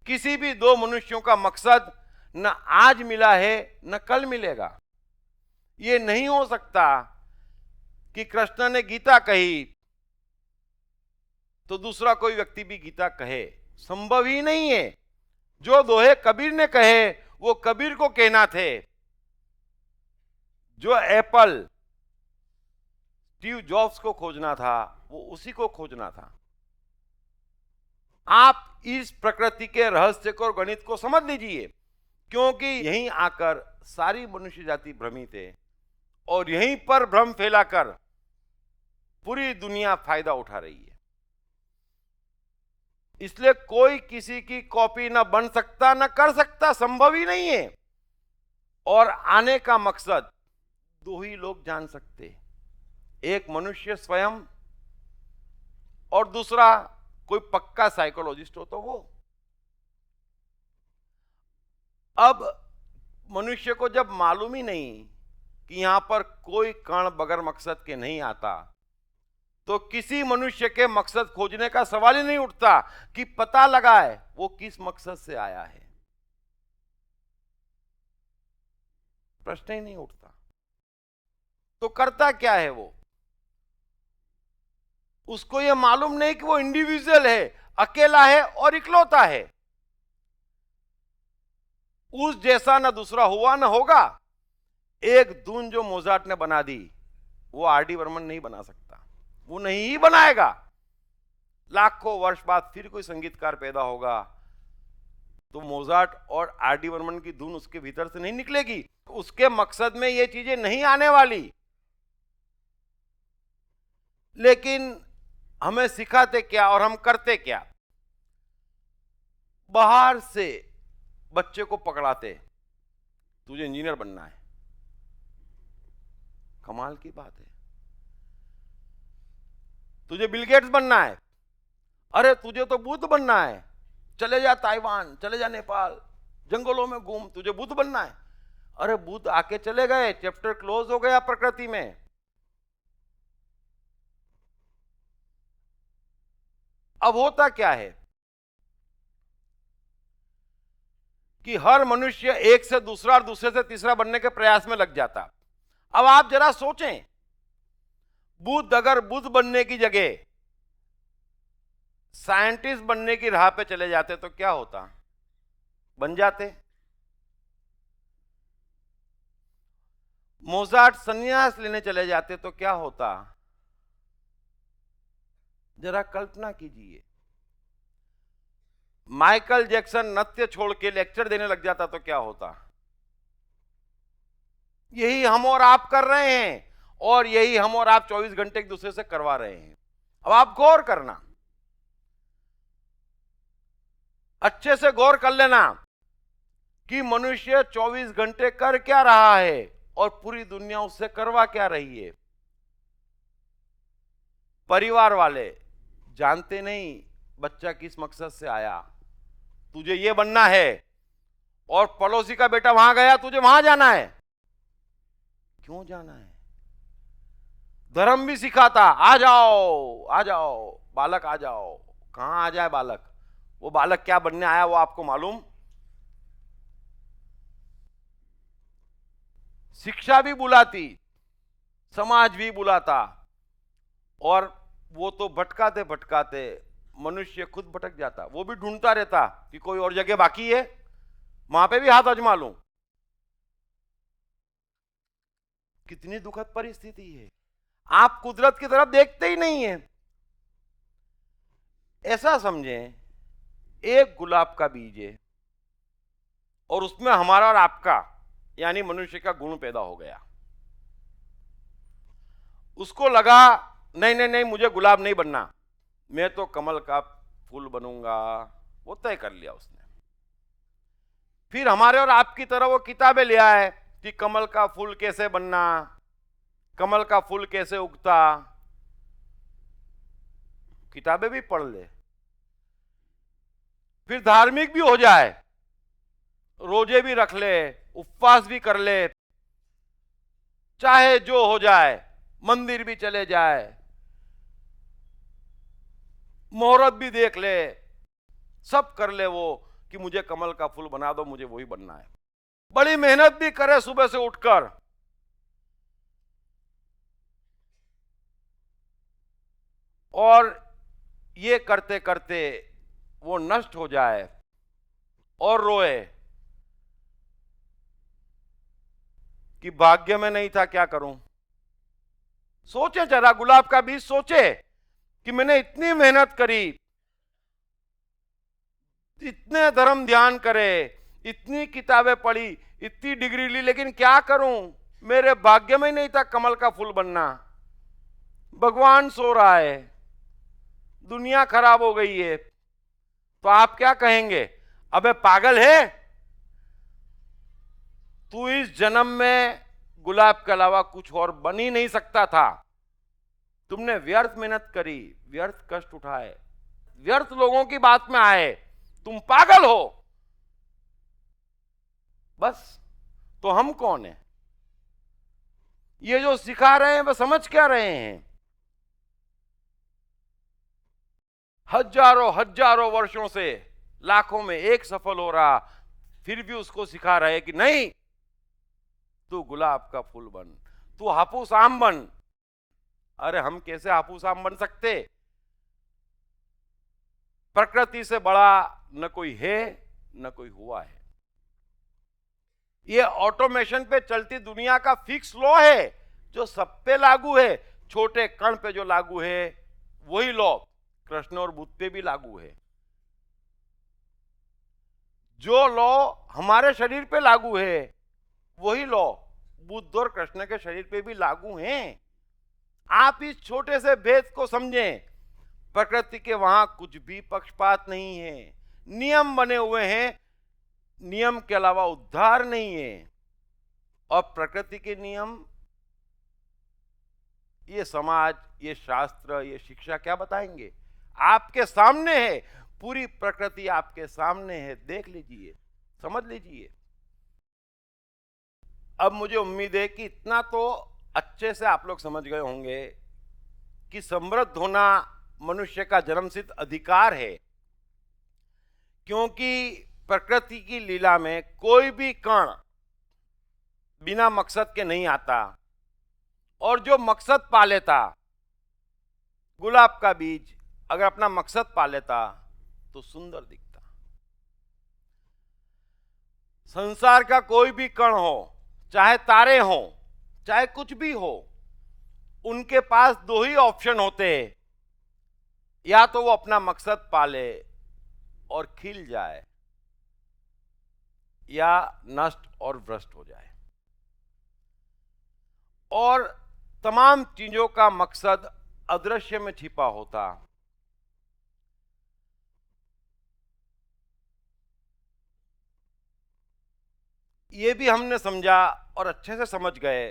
किसी भी दो मनुष्यों का मकसद न आज मिला है न कल मिलेगा। ये नहीं हो सकता कि कृष्ण ने गीता कही तो दूसरा कोई व्यक्ति भी गीता कहे, संभव ही नहीं है। जो दोहे कबीर ने कहे वो कबीर को कहना थे। जो एप्पल स्टीव जॉब्स को खोजना था वो उसी को खोजना था। आप इस प्रकृति के रहस्य को और गणित को समझ लीजिए, क्योंकि यहीं आकर सारी मनुष्य जाति भ्रमित है और यहीं पर भ्रम फैलाकर पूरी दुनिया फायदा उठा रही है। इसलिए कोई किसी की कॉपी ना बन सकता, ना कर सकता, संभव ही नहीं है। और आने का मकसद दो ही लोग जान सकते, एक मनुष्य स्वयं और दूसरा कोई पक्का साइकोलॉजिस्ट हो तो वो। अब मनुष्य को जब मालूम ही नहीं कि यहां पर कोई कण बगैर मकसद के नहीं आता, तो किसी मनुष्य के मकसद खोजने का सवाल ही नहीं उठता कि पता लगाए वो किस मकसद से आया है। प्रश्न ही नहीं उठता। तो करता क्या है वो? उसको ये मालूम नहीं कि वो इंडिविजुअल है, अकेला है और इकलौता है। उस जैसा ना दूसरा हुआ ना होगा। एक धुन जो मोजार्ट ने बना दी वो आर.डी. बर्मन नहीं बना सकता, वो नहीं ही बनाएगा। लाखों वर्ष बाद फिर कोई संगीतकार पैदा होगा तो मोजार्ट और आर.डी. बर्मन की धुन उसके भीतर से नहीं निकलेगी। उसके मकसद में ये चीजें नहीं आने वाली। लेकिन हमें सिखाते क्या और हम करते क्या? बाहर से बच्चे को पकड़ाते, तुझे इंजीनियर बनना है। कमाल की बात है। तुझे बिल गेट्स बनना है, अरे तुझे तो बुद्ध बनना है, चले जा ताइवान, चले जा नेपाल, जंगलों में घूम, तुझे बुद्ध बनना है। अरे बुद्ध आके चले गए, चैप्टर क्लोज हो गया प्रकृति में। अब होता क्या है कि हर मनुष्य एक से दूसरा और दूसरे से तीसरा बनने के प्रयास में लग जाता। अब आप जरा सोचें, बुद्ध अगर बुद्ध बनने की जगह साइंटिस्ट बनने की राह पे चले जाते तो क्या होता? बन जाते। मोजार्ट संन्यास लेने चले जाते तो क्या होता? जरा कल्पना कीजिए। माइकल जैक्सन नृत्य छोड़ के लेक्चर देने लग जाता तो क्या होता? यही हम और आप कर रहे हैं और यही हम और आप 24 घंटे एक दूसरे से करवा रहे हैं। अब आप गौर करना, अच्छे से गौर कर लेना कि मनुष्य 24 घंटे कर क्या रहा है और पूरी दुनिया उससे करवा क्या रही है। परिवार वाले जानते नहीं बच्चा किस मकसद से आया, तुझे ये बनना है, और पड़ोसी का बेटा वहां गया, तुझे वहां जाना है। क्यों जाना है? धर्म भी सिखाता, आ जाओ आ जाओ बालक आ जाओ। कहां आ जाए बालक? वो बालक क्या बनने आया वो आपको मालूम? शिक्षा भी बुलाती, समाज भी बुलाता, और वो तो भटकाते भटकाते मनुष्य खुद भटक जाता। वो भी ढूंढता रहता कि कोई और जगह बाकी है, वहां पे भी हाथ आजमा लूं। कितनी दुखद परिस्थिति है। आप कुदरत की तरफ देखते ही नहीं है। ऐसा समझें, एक गुलाब का बीज है और उसमें हमारा और आपका यानी मनुष्य का गुण पैदा हो गया। उसको लगा नहीं नहीं नहीं, मुझे गुलाब नहीं बनना, मैं तो कमल का फूल बनूंगा। वो तय कर लिया उसने। फिर हमारे और आपकी तरह वो किताबें ले आए कि कमल का फूल कैसे बनना, कमल का फूल कैसे उगता। किताबें भी पढ़ ले, फिर धार्मिक भी हो जाए, रोजे भी रख ले, उपवास भी कर ले, चाहे जो हो जाए, मंदिर भी चले जाए, मुहूर्त भी देख ले, सब कर ले वो कि मुझे कमल का फूल बना दो, मुझे वही बनना है। बड़ी मेहनत भी करे सुबह से उठकर, और ये करते करते वो नष्ट हो जाए और रोए कि भाग्य में नहीं था, क्या करूं। सोचे जरा, गुलाब का बीज सोचे कि मैंने इतनी मेहनत करी, इतने धर्म ध्यान करे, इतनी किताबें पढ़ी, इतनी डिग्री ली, लेकिन क्या करूं, मेरे भाग्य में ही नहीं था कमल का फूल बनना। भगवान सो रहा है, दुनिया खराब हो गई है, तो आप क्या कहेंगे? अबे पागल है, तू इस जन्म में गुलाब के अलावा कुछ और बन ही नहीं सकता था। तुमने व्यर्थ मेहनत करी, व्यर्थ कष्ट उठाए, व्यर्थ लोगों की बात में आए, तुम पागल हो। बस, तो हम कौन है? ये जो सिखा रहे हैं वह समझ क्या रहे हैं? हजारों हजारों वर्षों से लाखों में एक सफल हो रहा, फिर भी उसको सिखा रहे कि नहीं, तू गुलाब का फूल बन, तू हापूस आम बन। अरे हम कैसे हापूस आम बन सकते? प्रकृति से बड़ा न कोई है न कोई हुआ है। ये ऑटोमेशन पे चलती दुनिया का फिक्स लॉ है जो सब पे लागू है। छोटे कण पे जो लागू है वही लॉ कृष्ण और बुद्ध पे भी लागू है। जो लॉ हमारे शरीर पे लागू है वही लॉ बुद्ध और कृष्ण के शरीर पे भी लागू हैं। आप इस छोटे से भेद को समझें। प्रकृति के वहां कुछ भी पक्षपात नहीं है, नियम बने हुए हैं, नियम के अलावा उद्धार नहीं है। और प्रकृति के नियम, ये समाज, ये शास्त्र, ये शिक्षा क्या बताएंगे? आपके सामने है, पूरी प्रकृति आपके सामने है, देख लीजिए, समझ लीजिए। अब मुझे उम्मीद है कि इतना तो अच्छे से आप लोग समझ गए होंगे कि समृद्ध होना मनुष्य का जन्मसिद्ध अधिकार है, क्योंकि प्रकृति की लीला में कोई भी कण बिना मकसद के नहीं आता, और जो मकसद पा लेता, गुलाब का बीज अगर अपना मकसद पा लेता तो सुंदर दिखता। संसार का कोई भी कण हो, चाहे तारे हो, चाहे कुछ भी हो, उनके पास दो ही ऑप्शन होते हैं, या तो वो अपना मकसद पाले और खिल जाए, या नष्ट और भ्रष्ट हो जाए। और तमाम चीजों का मकसद अदृश्य में छिपा होता। ये भी हमने समझा और अच्छे से समझ गए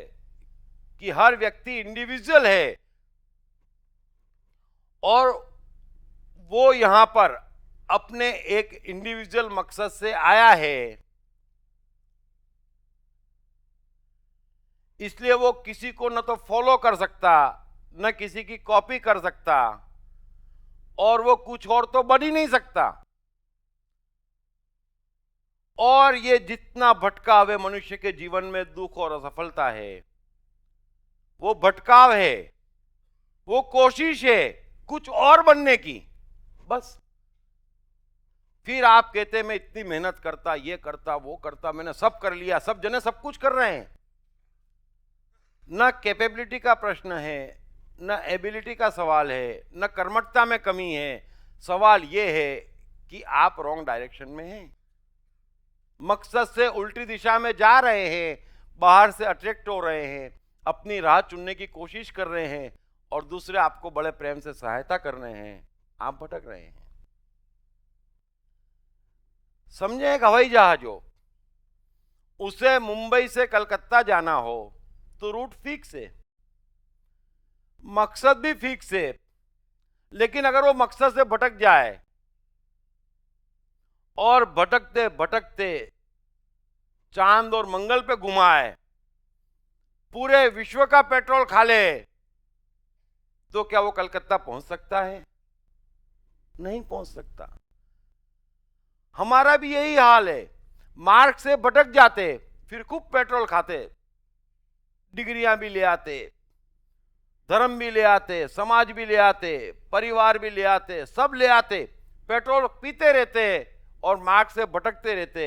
कि हर व्यक्ति इंडिविजुअल है, और वो यहां पर अपने एक इंडिविजुअल मकसद से आया है, इसलिए वो किसी को न तो फॉलो कर सकता न किसी की कॉपी कर सकता, और वो कुछ और तो बन ही नहीं सकता। और ये जितना भटकाव है मनुष्य के जीवन में, दुख और असफलता है, वो भटकाव है, वो कोशिश है कुछ और बनने की, बस। फिर आप कहते मैं इतनी मेहनत करता, ये करता, वो करता, मैंने सब कर लिया, सब जने सब कुछ कर रहे हैं। न कैपेबिलिटी का प्रश्न है, न एबिलिटी का सवाल है, न कर्मठता में कमी है। सवाल यह है कि आप रॉन्ग डायरेक्शन में हैं, मकसद से उल्टी दिशा में जा रहे हैं, बाहर से अट्रैक्ट हो रहे हैं, अपनी राह चुनने की कोशिश कर रहे हैं, और दूसरे आपको बड़े प्रेम से सहायता कर रहे हैं, आप भटक रहे हैं। समझे, एक हवाई जहाज हो, उसे मुंबई से कलकत्ता जाना हो तो रूट फिक्स है, मकसद भी फिक्स है, लेकिन अगर वो मकसद से भटक जाए और भटकते भटकते चांद और मंगल पे घुमाए, पूरे विश्व का पेट्रोल खा ले, तो क्या वो कलकत्ता पहुंच सकता है? नहीं पहुंच सकता। हमारा भी यही हाल है, मार्ग से भटक जाते, फिर खूब पेट्रोल खाते, डिग्रियां भी ले आते, धर्म भी ले आते, समाज भी ले आते, परिवार भी ले आते, सब ले आते, पेट्रोल पीते रहते और मार्ग से भटकते रहते।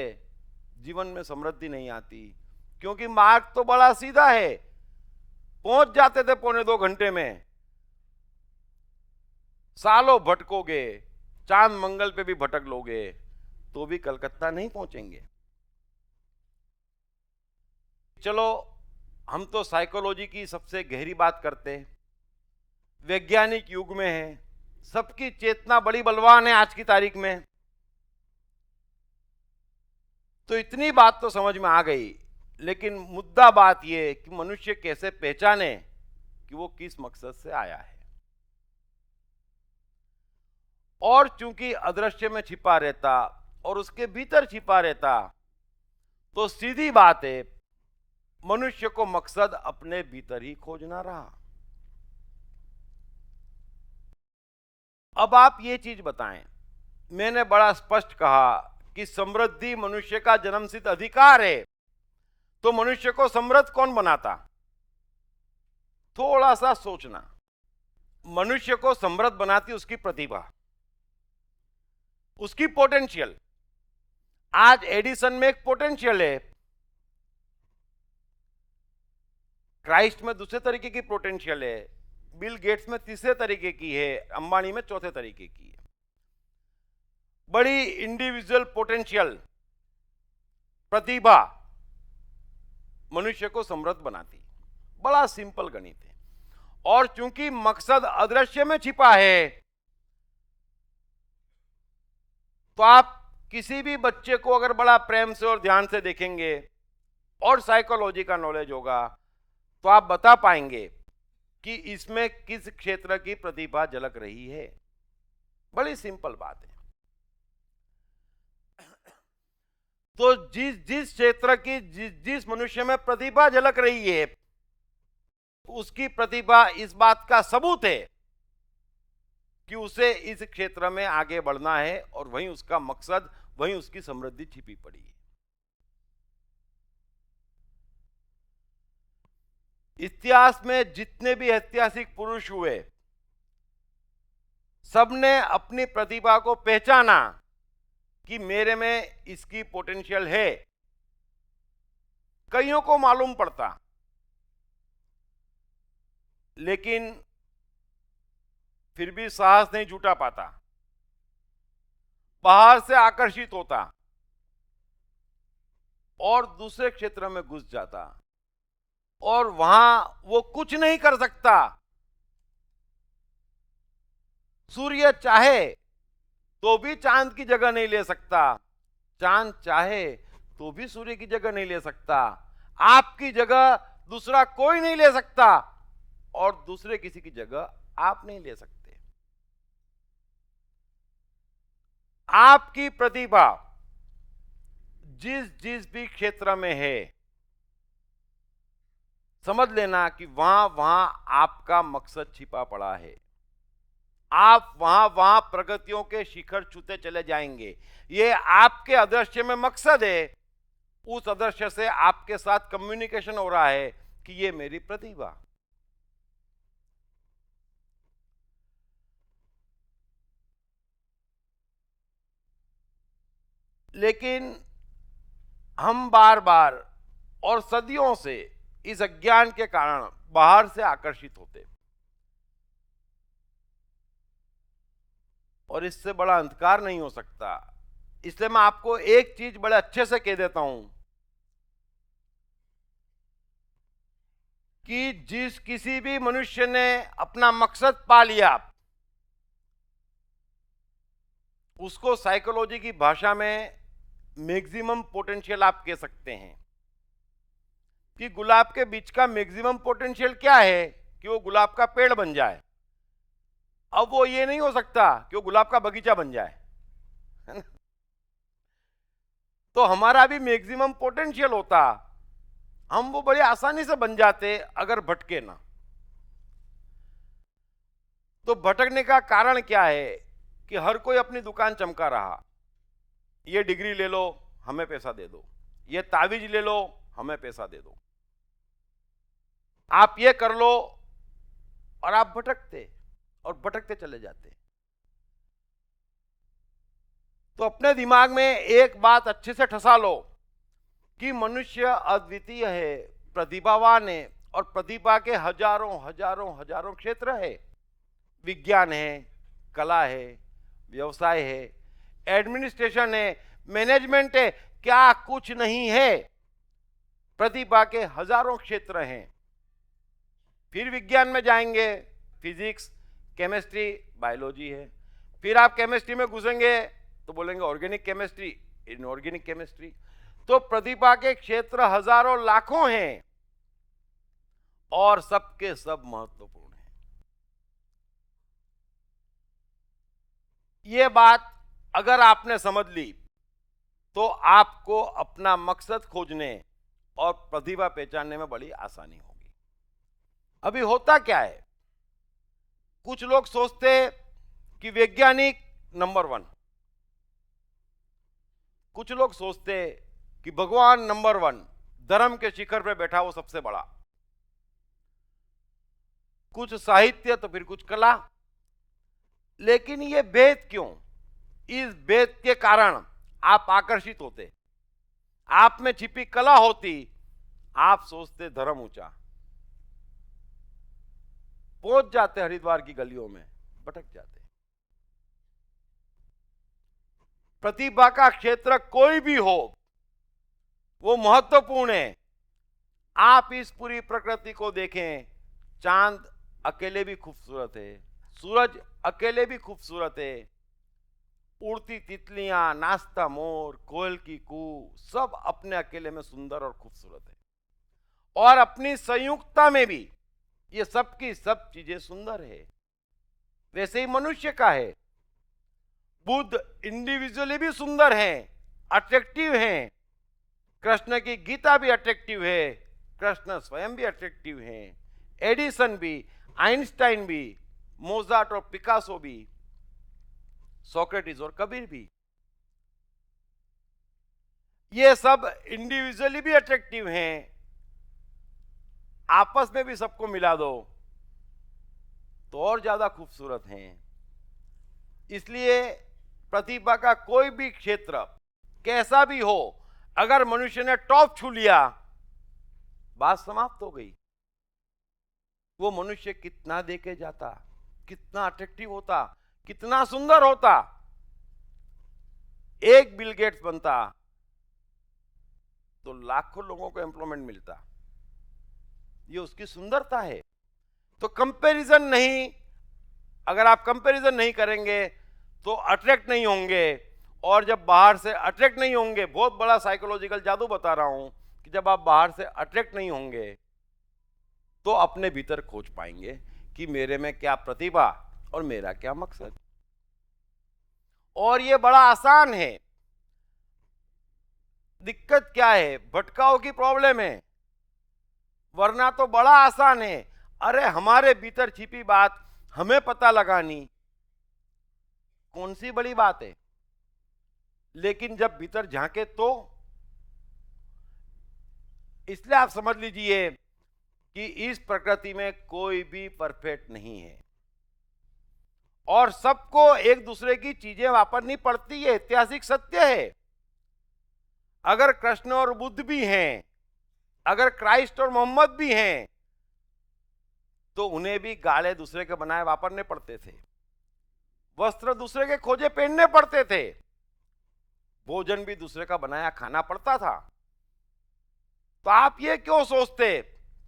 जीवन में समृद्धि नहीं आती, क्योंकि मार्ग तो बड़ा सीधा है, पहुंच जाते थे 1.25 घंटे में, सालों भटकोगे, चांद मंगल पे भी भटक लोगे, तो भी कलकत्ता नहीं पहुंचेंगे। चलो, हम तो साइकोलॉजी की सबसे गहरी बात करते हैं, वैज्ञानिक युग में है, सबकी चेतना बड़ी बलवान है आज की तारीख में, तो इतनी बात तो समझ में आ गई। लेकिन मुद्दा बात यह कि मनुष्य कैसे पहचाने कि वो किस मकसद से आया है। और चूंकि अदृश्य में छिपा रहता और उसके भीतर छिपा रहता, तो सीधी बात है, मनुष्य को मकसद अपने भीतर ही खोजना रहा। अब आप ये चीज बताएं, मैंने बड़ा स्पष्ट कहा कि समृद्धि मनुष्य का जन्मसिद्ध अधिकार है, तो मनुष्य को समृद्ध कौन बनाता? थोड़ा सा सोचना। मनुष्य को समृद्ध बनाती उसकी प्रतिभा, उसकी पोटेंशियल। आज एडिसन में एक पोटेंशियल है, क्राइस्ट में दूसरे तरीके की पोटेंशियल है, बिल गेट्स में तीसरे तरीके की है, अंबानी में चौथे तरीके की है। बड़ी इंडिविजुअल पोटेंशियल, प्रतिभा मनुष्य को समृद्ध बनाती। बड़ा सिंपल गणित है। और चूंकि मकसद अदृश्य में छिपा है, तो आप किसी भी बच्चे को अगर बड़ा प्रेम से और ध्यान से देखेंगे और साइकोलॉजी का नॉलेज होगा, तो आप बता पाएंगे कि इसमें किस क्षेत्र की प्रतिभा झलक रही है। बड़ी सिंपल बात है। तो जिस क्षेत्र की जिस मनुष्य में प्रतिभा झलक रही है, उसकी प्रतिभा इस बात का सबूत है कि उसे इस क्षेत्र में आगे बढ़ना है, और वहीं उसका मकसद, वहीं उसकी समृद्धि छिपी पड़ी है। इतिहास में जितने भी ऐतिहासिक पुरुष हुए, सबने अपनी प्रतिभा को पहचाना कि मेरे में इसकी पोटेंशियल है। कईयों को मालूम पड़ता, लेकिन फिर भी साहस नहीं जुटा पाता, बाहर से आकर्षित होता और दूसरे क्षेत्र में घुस जाता, और वहां वो कुछ नहीं कर सकता। सूर्य चाहे तो भी चांद की जगह नहीं ले सकता, चांद चाहे तो भी सूर्य की जगह नहीं ले सकता, आपकी जगह दूसरा कोई नहीं ले सकता, और दूसरे किसी की जगह आप नहीं ले सकते। आपकी प्रतिभा जिस जिस भी क्षेत्र में है, समझ लेना कि वहां वहां आपका मकसद छिपा पड़ा है। आप वहां वहां प्रगतियों के शिखर छूते चले जाएंगे। ये आपके अदृश्य में मकसद है। उस अदृश्य से आपके साथ कम्युनिकेशन हो रहा है कि ये मेरी प्रतिभा। लेकिन हम बार बार और सदियों से इस अज्ञान के कारण बाहर से आकर्षित होते, और इससे बड़ा अंधकार नहीं हो सकता। इसलिए मैं आपको एक चीज बड़े अच्छे से कह देता हूं कि जिस किसी भी मनुष्य ने अपना मकसद पा लिया, उसको साइकोलॉजी की भाषा में मैक्सिमम पोटेंशियल आप कह सकते हैं। कि गुलाब के बीज का मैक्सिमम पोटेंशियल क्या है कि वो गुलाब का पेड़ बन जाए। अब वो ये नहीं हो सकता कि वो गुलाब का बगीचा बन जाए, है ना? तो हमारा भी मैक्सिमम पोटेंशियल होता, हम वो बड़े आसानी से बन जाते अगर भटके ना। तो भटकने का कारण क्या है कि हर कोई अपनी दुकान चमका रहा। ये डिग्री ले लो, हमें पैसा दे दो। ये तावीज ले लो, हमें पैसा दे दो। आप ये कर लो, और आप भटकते और भटकते चले जाते। तो अपने दिमाग में एक बात अच्छे से ठसा लो कि मनुष्य अद्वितीय है, प्रतिभावान है, और प्रतिभा के हजारों हजारों हजारों क्षेत्र है। विज्ञान है, कला है, व्यवसाय है, एडमिनिस्ट्रेशन है, मैनेजमेंट है, क्या कुछ नहीं है। प्रतिभा के हजारों क्षेत्र हैं। फिर विज्ञान में जाएंगे, फिजिक्स, केमिस्ट्री, बायोलॉजी है। फिर आप केमिस्ट्री में घुसेंगे तो बोलेंगे ऑर्गेनिक केमिस्ट्री, इनऑर्गेनिक केमिस्ट्री। तो प्रतिभा के क्षेत्र हजारों लाखों हैं, और सबके सब महत्वपूर्ण हैं। ये बात अगर आपने समझ ली तो आपको अपना मकसद खोजने और प्रतिभा पहचानने में बड़ी आसानी होगी। अभी होता क्या है, कुछ लोग सोचते कि वैज्ञानिक नंबर 1, कुछ लोग सोचते कि भगवान नंबर 1, धर्म के शिखर पर बैठा वो सबसे बड़ा, कुछ साहित्य तो फिर कुछ कला। लेकिन ये भेद क्यों? इस भेद के कारण आप आकर्षित होते। आप में छिपी कला होती, आप सोचते धर्म ऊंचा। पहुंच जाते हरिद्वार की गलियों में, भटक जाते। प्रतिभा का क्षेत्र कोई भी हो, वो महत्वपूर्ण है। आप इस पूरी प्रकृति को देखें, चांद अकेले भी खूबसूरत है, सूरज अकेले भी खूबसूरत है, उड़ती तितलियां, नाचता मोर, कोयल की कू, सब अपने अकेले में सुंदर और खूबसूरत है। और अपनी संयुक्तता में भी ये सब की सब चीजें सुंदर है। वैसे ही मनुष्य का है। बुद्ध इंडिविजुअली भी सुंदर हैं, अट्रैक्टिव हैं। कृष्ण की गीता भी अट्रैक्टिव है, कृष्ण स्वयं भी अट्रैक्टिव हैं। एडिसन भी, आइंस्टाइन भी, मोजार्ट और पिकासो भी, सोक्रेटिस और कबीर भी, ये सब इंडिविजुअली भी अट्रैक्टिव हैं। आपस में भी सबको मिला दो तो और ज्यादा खूबसूरत हैं। इसलिए प्रतिभा का कोई भी क्षेत्र कैसा भी हो, अगर मनुष्य ने टॉप छू लिया, बात समाप्त हो गई। वो मनुष्य कितना देके जाता, कितना अट्रैक्टिव होता, कितना सुंदर होता। एक बिल गेट्स बनता तो लाखों लोगों को एम्प्लॉयमेंट मिलता। ये उसकी सुंदरता है। तो कंपैरिजन नहीं, अगर आप कंपैरिजन नहीं करेंगे तो अट्रैक्ट नहीं होंगे। और जब बाहर से अट्रैक्ट नहीं होंगे, बहुत बड़ा साइकोलॉजिकल जादू बता रहा हूं कि जब आप बाहर से अट्रैक्ट नहीं होंगे तो अपने भीतर खोज पाएंगे कि मेरे में क्या प्रतिभा और मेरा क्या मकसद। और ये बड़ा आसान है। दिक्कत क्या है? भटकाव की प्रॉब्लम है। वरना तो बड़ा आसान है। अरे हमारे भीतर छिपी बात हमें पता लगानी कौन सी बड़ी बात है। लेकिन जब भीतर झांके तो इसलिए आप समझ लीजिए कि इस प्रकृति में कोई भी परफेक्ट नहीं है और सबको एक दूसरे की चीजें वापरनी पड़ती है। ऐतिहासिक सत्य है। अगर कृष्ण और बुद्ध भी हैं, अगर क्राइस्ट और मोहम्मद भी हैं, तो उन्हें भी गाले दूसरे के बनाए वापरने पड़ते थे, वस्त्र दूसरे के खोजे पहनने पड़ते थे, भोजन भी दूसरे का बनाया खाना पड़ता था। तो आप ये क्यों सोचते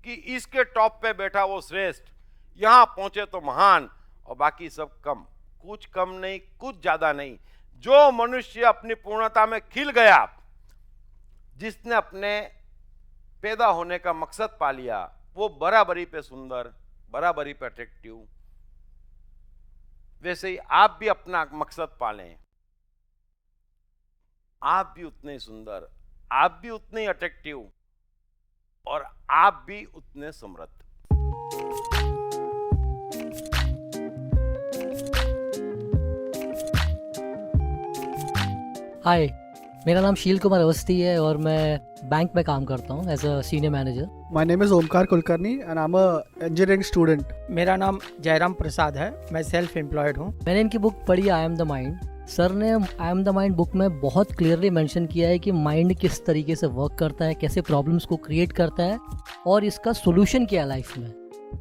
कि इसके टॉप पे बैठा वो श्रेष्ठ, यहां पहुंचे तो महान और बाकी सब कम? कुछ कम नहीं, कुछ ज्यादा नहीं। जो मनुष्य अपनी पूर्णता में खिल गया, जिसने अपने पैदा होने का मकसद पा लिया, वो बराबरी पे सुंदर, बराबरी पे अट्रैक्टिव। वैसे ही आप भी अपना मकसद पालें, आप भी उतने सुंदर, आप भी उतने अट्रैक्टिव और आप भी उतने समृद्ध। हाय, मेरा नाम शील कुमार अवस्थी है और मैं बैंक में काम करता हूँ as a senior manager. My name is Omkar Kulkarni and I'm a engineering student. मेरा नाम जयराम प्रसाद है, मैं सेल्फ एम्प्लॉयड हूँ। मैंने इनकी बुक पढ़ी I am the mind. Sir ने I am the mind book में बहुत क्लियरली मेंशन किया है कि माइंड किस तरीके से वर्क करता है, कैसे प्रॉब्लम्स को क्रिएट करता है और इसका सोल्यूशन क्या है लाइफ में।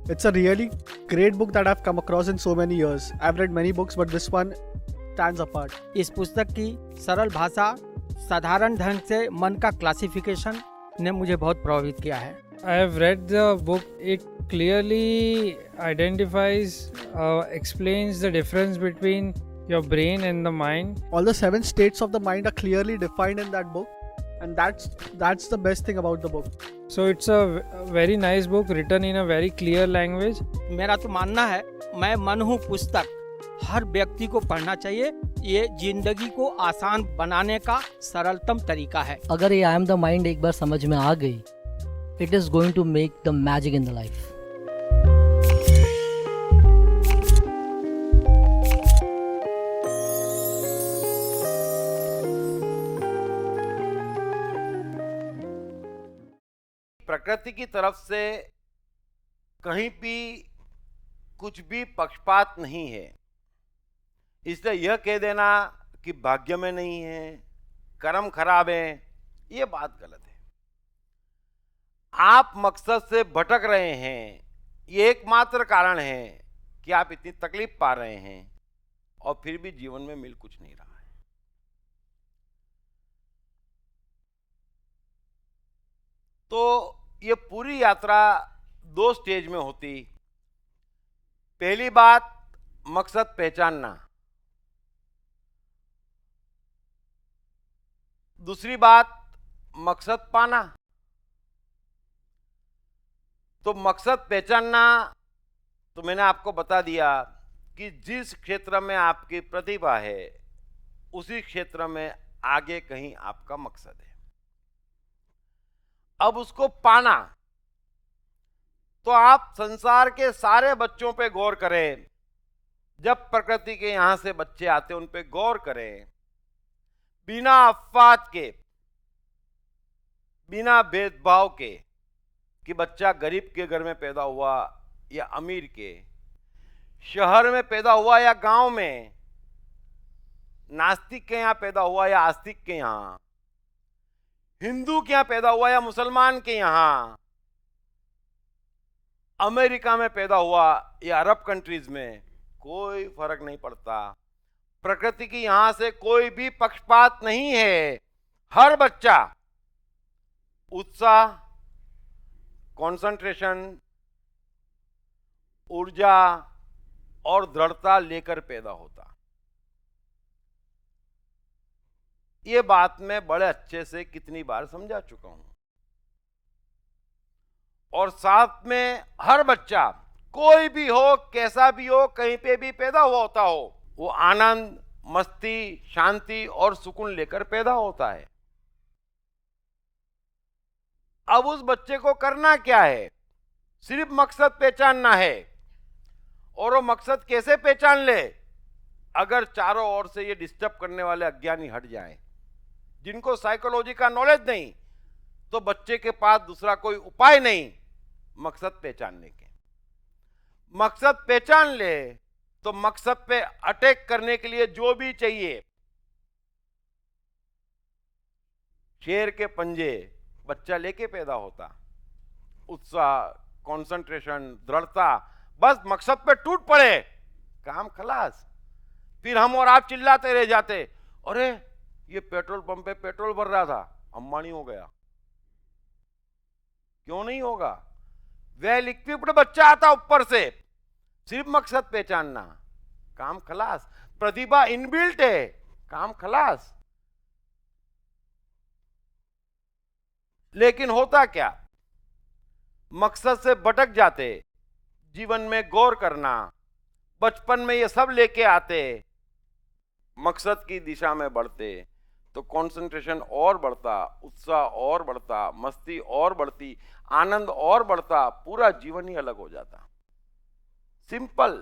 It's a really great book that I've come across in so many years. I've read many books but this one stands apart. इस पुस्तक की सरल भाषा, साधारण ढंग से मन का क्लासिफिकेशन ने मुझे बहुत प्रभावित किया है। I have read the book. It clearly identifies, explains the difference between your brain and the mind. All the 7 states of the mind are clearly defined in that book and that's the best thing about the book. So it's a very nice book written in a very clear language. मेरा तो मानना है, मैं मन हूँ पुस्तक, हर व्यक्ति को पढ़ना चाहिए। ये जिंदगी को आसान बनाने का सरलतम तरीका है। अगर ये आई एम द माइंड एक बार समझ में आ गई, it is going to make the magic in the life. प्रकृति की तरफ से कहीं भी कुछ भी पक्षपात नहीं है। इसलिए यह कह देना कि भाग्य में नहीं है, कर्म खराब है, यह बात गलत है। आप मकसद से भटक रहे हैं, ये एकमात्र कारण है कि आप इतनी तकलीफ पा रहे हैं और फिर भी जीवन में मिल कुछ नहीं रहा है। तो ये पूरी यात्रा 2 स्टेज में होती। पहली बात, मकसद पहचानना। दूसरी बात, मकसद पाना। तो मकसद पहचानना तो मैंने आपको बता दिया कि जिस क्षेत्र में आपकी प्रतिभा है उसी क्षेत्र में आगे कहीं आपका मकसद है। अब उसको पाना तो आप संसार के सारे बच्चों पे गौर करें। जब प्रकृति के यहां से बच्चे आते उन पे गौर करें, बिना अफवाद के, बिना भेदभाव के कि बच्चा गरीब के घर में पैदा हुआ या अमीर के, शहर में पैदा हुआ या गांव में, नास्तिक के यहां पैदा हुआ या आस्तिक के यहां, हिंदू के यहां पैदा हुआ या मुसलमान के यहां, अमेरिका में पैदा हुआ या अरब कंट्रीज में, कोई फर्क नहीं पड़ता। प्रकृति की यहां से कोई भी पक्षपात नहीं है। हर बच्चा उत्साह, कंसंट्रेशन, ऊर्जा और दृढ़ता लेकर पैदा होता। ये बात मैं बड़े अच्छे से कितनी बार समझा चुका हूं। और साथ में हर बच्चा, कोई भी हो, कैसा भी हो, कहीं पे भी पैदा हुआ होता हो, वो आनंद, मस्ती, शांति और सुकून लेकर पैदा होता है। अब उस बच्चे को करना क्या है? सिर्फ मकसद पहचानना है। और वो मकसद कैसे पहचान ले? अगर चारों ओर से ये डिस्टर्ब करने वाले अज्ञानी हट जाएं, जिनको साइकोलॉजी का नॉलेज नहीं, तो बच्चे के पास दूसरा कोई उपाय नहीं मकसद पहचानने के। मकसद पहचान ले तो मकसद पे अटैक करने के लिए जो भी चाहिए, शेर के पंजे बच्चा लेके पैदा होता, उत्साह, कंसंट्रेशन, दृढ़ता, बस मकसद पे टूट पड़े, काम खलास। फिर हम और आप चिल्लाते रह जाते, अरे ये पेट्रोल पंप पे पेट्रोल भर रहा था, अंबानी हो गया। क्यों नहीं होगा? वेल इक्विप्ड बच्चा आता ऊपर से, सिर्फ मकसद पहचानना, काम खलास। प्रतिभा इनबिल्ट है, काम खलास। लेकिन होता क्या? मकसद से भटक जाते, जीवन में गौर करना, बचपन में ये सब लेके आते, मकसद की दिशा में बढ़ते, तो कंसंट्रेशन और बढ़ता, उत्साह और बढ़ता, मस्ती और बढ़ती, आनंद और बढ़ता, पूरा जीवन ही अलग हो जाता। सिंपल,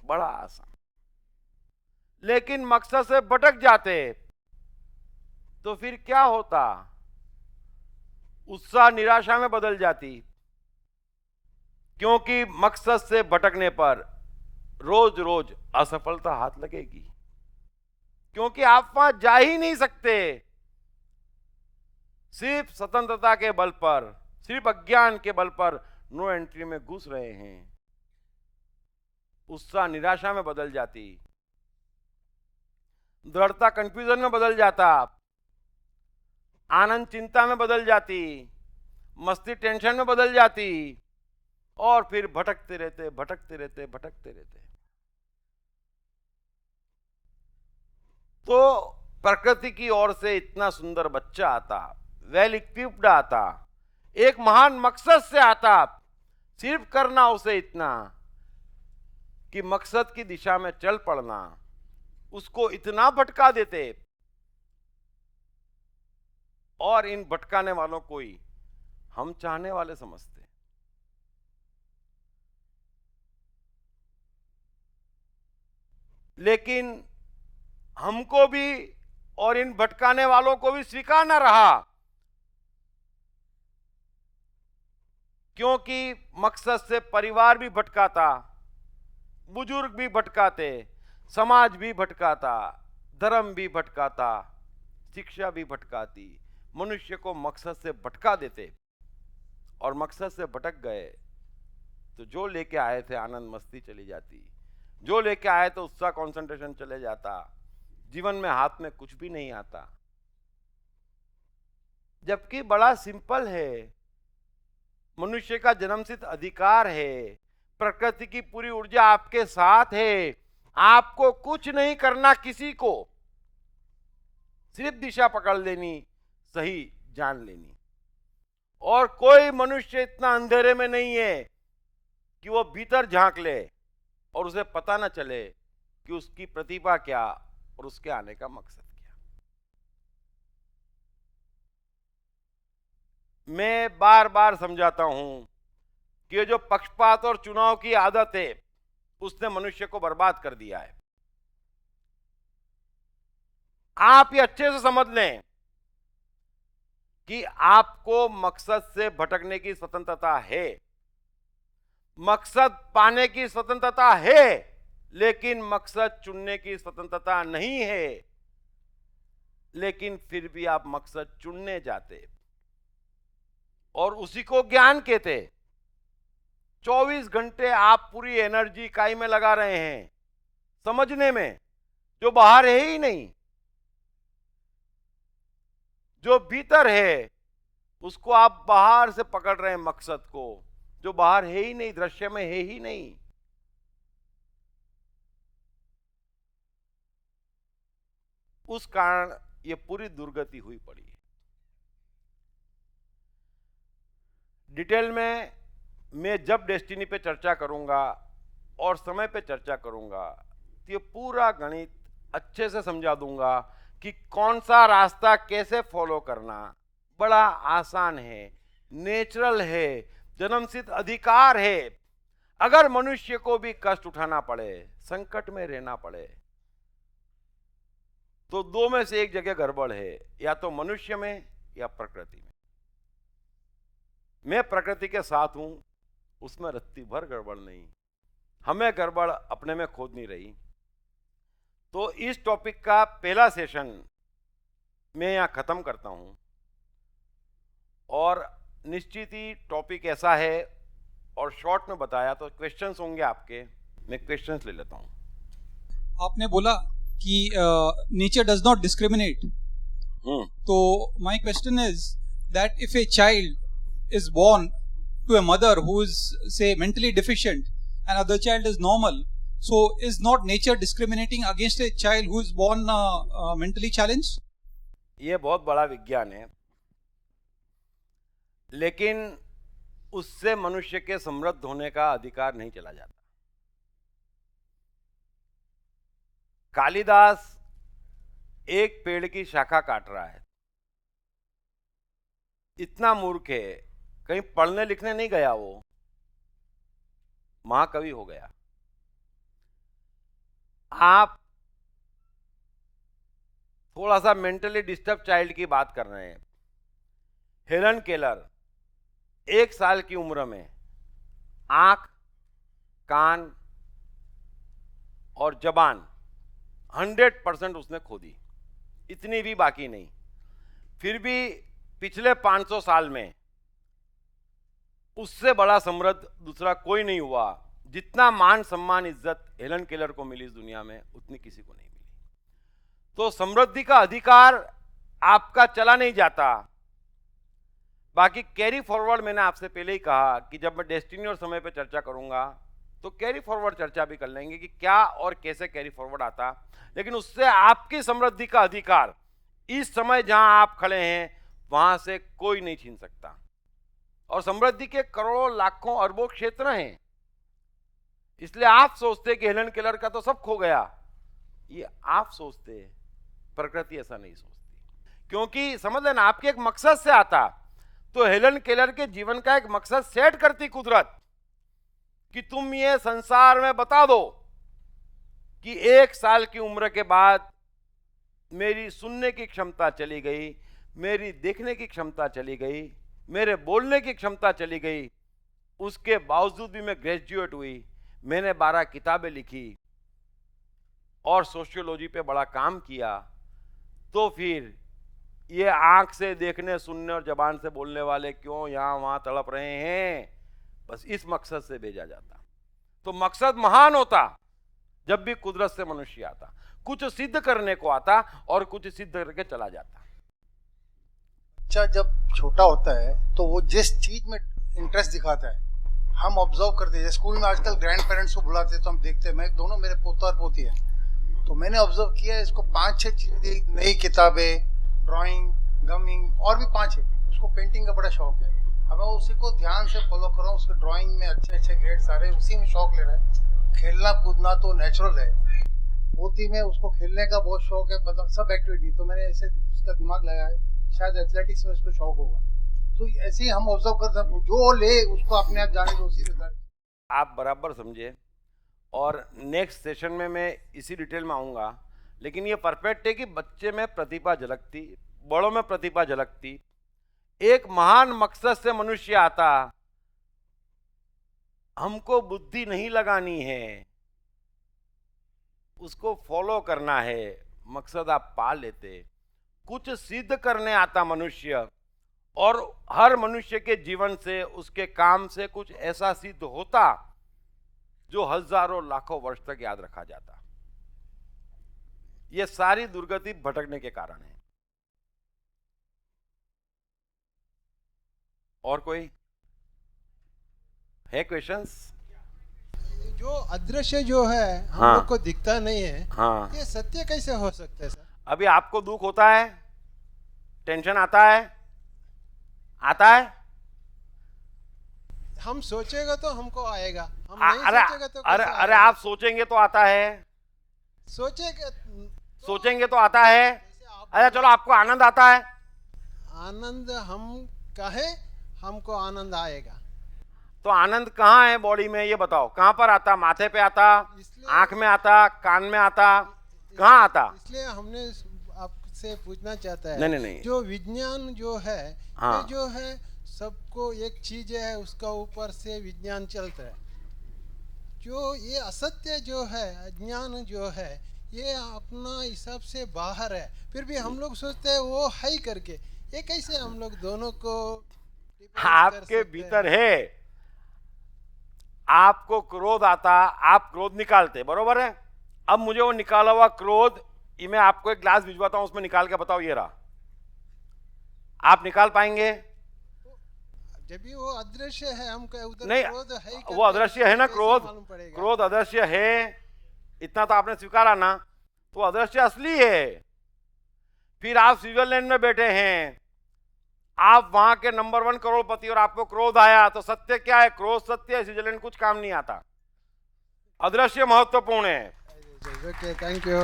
बड़ा आसान। लेकिन मकसद से भटक जाते तो फिर क्या होता? उत्साह निराशा में बदल जाती, क्योंकि मकसद से भटकने पर रोज रोज असफलता हाथ लगेगी, क्योंकि आप वहां जा ही नहीं सकते। सिर्फ स्वतंत्रता के बल पर, सिर्फ अज्ञान के बल पर नो एंट्री में घुस रहे हैं। उत्साह निराशा में बदल जाती, दृढ़ता कंफ्यूजन में बदल जाता, आनंद चिंता में बदल जाती, मस्ती टेंशन में बदल जाती, और फिर भटकते रहते, भटकते रहते, भटकते रहते। तो प्रकृति की ओर से इतना सुंदर बच्चा आता, वेल इक्विप्ड आता, एक महान मकसद से आता, सिर्फ करना उसे इतना कि मकसद की दिशा में चल पड़ना, उसको इतना भटका देते। और इन भटकाने वालों को ही हम चाहने वाले समझते। लेकिन हमको भी और इन भटकाने वालों को भी स्वीकारना रहा, क्योंकि मकसद से परिवार भी भटकाता, बुजुर्ग भी भटकाते, समाज भी भटकाता, धर्म भी भटकाता, शिक्षा भी भटकाती, मनुष्य को मकसद से भटका देते। और मकसद से भटक गए तो जो लेके आए थे आनंद मस्ती चली जाती, जो लेके आए तो उत्साह कंसंट्रेशन चले जाता, जीवन में हाथ में कुछ भी नहीं आता। जबकि बड़ा सिंपल है, मनुष्य का जन्मसिद्ध अधिकार है, प्रकृति की पूरी ऊर्जा आपके साथ है, आपको कुछ नहीं करना, किसी को सिर्फ दिशा पकड़ लेनी, सही जान लेनी। और कोई मनुष्य इतना अंधेरे में नहीं है कि वो भीतर झांक ले और उसे पता ना चले कि उसकी प्रतिभा क्या और उसके आने का मकसद क्या। मैं बार बार समझाता हूं कि ये जो पक्षपात और चुनाव की आदत है, उसने मनुष्य को बर्बाद कर दिया है। आप ये अच्छे से समझ लें कि आपको मकसद से भटकने की स्वतंत्रता है, मकसद पाने की स्वतंत्रता है, लेकिन मकसद चुनने की स्वतंत्रता नहीं है। लेकिन फिर भी आप मकसद चुनने जाते और उसी को ज्ञान कहते। 24 घंटे आप पूरी एनर्जी इकाई में लगा रहे हैं समझने में, जो बाहर है ही नहीं। जो भीतर है उसको आप बाहर से पकड़ रहे हैं, मकसद को, जो बाहर है ही नहीं, दृश्य में है ही नहीं। उस कारण ये पूरी दुर्गति हुई पड़ी है। डिटेल में मैं जब डेस्टिनी पे चर्चा करूंगा और समय पे चर्चा करूंगा तो ये पूरा गणित अच्छे से समझा दूंगा कि कौन सा रास्ता कैसे फॉलो करना। बड़ा आसान है, नेचुरल है, जन्मसिद्ध अधिकार है। अगर मनुष्य को भी कष्ट उठाना पड़े, संकट में रहना पड़े, तो दो में से एक जगह गड़बड़ है, या तो मनुष्य में या प्रकृति में। मैं प्रकृति के साथ हूं, उसमें रत्ती भर गड़बड़ नहीं, हमें गड़बड़ अपने में खोदनी रही। तो इस टॉपिक का पहला सेशन मैं यहां खत्म करता हूं, और निश्चित ही टॉपिक ऐसा है और शॉर्ट में बताया, तो क्वेश्चंस होंगे आपके, मैं क्वेश्चंस ले लेता हूं। आपने बोला कि नेचर डज नॉट डिस्क्रिमिनेट, तो my question is that if a child is born to a mother who is say mentally deficient and other child is normal, so is not nature discriminating against a child who is born mentally challenged? ये बहुत बड़ा विज्ञान है, लेकिन उससे मनुष्य के समृद्ध होने का अधिकार नहीं चला जाता। कालिदास एक पेड़ की शाखा काट रहा है, इतना मूर्ख है, कहीं पढ़ने लिखने नहीं गया, वो महाकवि हो गया। आप थोड़ा सा मेंटली डिस्टर्ब चाइल्ड की बात कर रहे हैं। हेलन केलर 1 साल की उम्र में आंख, कान और जबान 100% उसने खो दी, इतनी भी बाकी नहीं। फिर भी पिछले 500 साल में उससे बड़ा समृद्ध दूसरा कोई नहीं हुआ। जितना मान सम्मान इज्जत हेलन केलर को मिली इस दुनिया में, उतनी किसी को नहीं मिली। तो समृद्धि का अधिकार आपका चला नहीं जाता। बाकी कैरी फॉरवर्ड, मैंने आपसे पहले ही कहा कि जब मैं डेस्टिनी और समय पे चर्चा करूंगा तो कैरी फॉरवर्ड चर्चा भी कर लेंगे कि क्या और कैसे कैरी फॉरवर्ड आता। लेकिन उससे आपकी समृद्धि का अधिकार इस समय जहां आप खड़े हैं वहां से कोई नहीं छीन सकता। और समृद्धि के करोड़ों लाखों अरबों क्षेत्र हैं, इसलिए आप सोचते कि हेलन केलर का तो सब खो गया, ये आप सोचते, प्रकृति ऐसा नहीं सोचती। क्योंकि समझ लेना, आपके एक मकसद से आता, तो हेलन केलर के जीवन का एक मकसद सेट करती कुदरत कि तुम ये संसार में बता दो कि 1 साल की उम्र के बाद मेरी सुनने की क्षमता चली गई, मेरी देखने की क्षमता चली गई, मेरे बोलने की क्षमता चली गई, उसके बावजूद भी मैं ग्रेजुएट हुई, मैंने 12 किताबें लिखी और सोशियोलॉजी पे बड़ा काम किया। तो फिर ये आंख से देखने, सुनने और जबान से बोलने वाले क्यों यहाँ वहां तड़प रहे हैं? बस इस मकसद से भेजा जाता। तो मकसद महान होता जब भी कुदरत से मनुष्य आता, कुछ सिद्ध करने को आता और कुछ सिद्ध करके चला जाता। बच्चा जब छोटा होता है तो वो जिस चीज में इंटरेस्ट दिखाता है हम ऑब्जर्व करते हैं। स्कूल में आजकल ग्रैंड पेरेंट्स को बुलाते हैं तो हम देखते हैं, मैं दोनों, मेरे पोता और पोती है, तो मैंने ऑब्जर्व किया इसको 5-6 चीजें, नई किताबें, ड्राइंग, गमिंग और भी 5 है। उसको पेंटिंग का बड़ा शौक है। अब मैं उसी को ध्यान से फॉलो कर रहा हूँ, उसके ड्राइंग में अच्छे ग्रेड सारे उसी में शौक ले रहा है। खेलना कूदना तो नेचुरल है। पोती में उसको खेलने का बहुत शौक है, मतलब सब एक्टिविटी, तो मैंने ऐसे उसका दिमाग लगाया है, शायद एथलेटिक्स में उसको शौक होगा। तो ऐसे ही हम ऑब्जर्व करते हैं, जो ले उसको अपने आप जाने दो, उसी में आप बराबर समझे। और नेक्स्ट सेशन में मैं इसी डिटेल में आऊँगा, लेकिन ये परफेक्ट है कि बच्चे में प्रतिभा झलकती, बड़ों में प्रतिभा झलकती। एक महान मकसद से मनुष्य आता, हमको बुद्धि नहीं लगानी है, उसको फॉलो करना है, मकसद आप पा लेते। कुछ सिद्ध करने आता मनुष्य, और हर मनुष्य के जीवन से, उसके काम से कुछ ऐसा सिद्ध होता जो हजारों लाखों वर्ष तक याद रखा जाता। ये सारी दुर्गति भटकने के कारण है। और कोई है क्वेश्चंस? जो अदृश्य जो है हम लोग को दिखता नहीं है, ये सत्य कैसे हो सकता है सर? अभी आपको दुख होता है, टेंशन आता है, हम सोचेगा तो हमको आएगा, हम नहीं सोचेगा तो अरे आप सोचेंगे तो आता है, सोचेंगे तो आता है। अच्छा चलो, आपको आनंद आता है? आनंद हम कहे, हमको आनंद आएगा। तो आनंद कहाँ है बॉडी में, ये बताओ, कहाँ पर आता? माथे पे आता, आंख में आता, कान में आता, कहाँ आता? इसलिए हमने आपसे पूछना चाहता है, नहीं। जो विज्ञान जो है, हाँ। ये जो है सबको एक चीज है, उसका ऊपर से विज्ञान चलता है। जो ये असत्य जो है, अज्ञान जो है, ये अपना हिसाब से बाहर है, फिर भी हम लोग सोचते हैं वो है करके। ये कैसे हम लोग दोनों को आपके भीतर है। आपको क्रोध आता, आप क्रोध निकालते, बरोबर है। अब मुझे वो निकाला हुआ क्रोध, ये मैं आपको एक ग्लास भिजवाता हूं, उसमें निकाल के बताओ, ये रहा। आप निकाल पाएंगे? जब भी वो अदृश्य है, हम उधर नहीं, क्रोध है, वो अदृश्य है ना, क्रोध अदृश्य है, इतना तो आपने स्वीकारा ना। तो अदृश्य असली है। फिर आप स्विट्जरलैंड में बैठे हैं, आप वहां के नंबर 1 करोड़पति, और आपको क्रोध आया, तो सत्य क्या है? क्रोध सत्य है, स्विट्जरलैंड कुछ काम नहीं आता। अदृश्य महत्वपूर्ण है। Okay, thank you.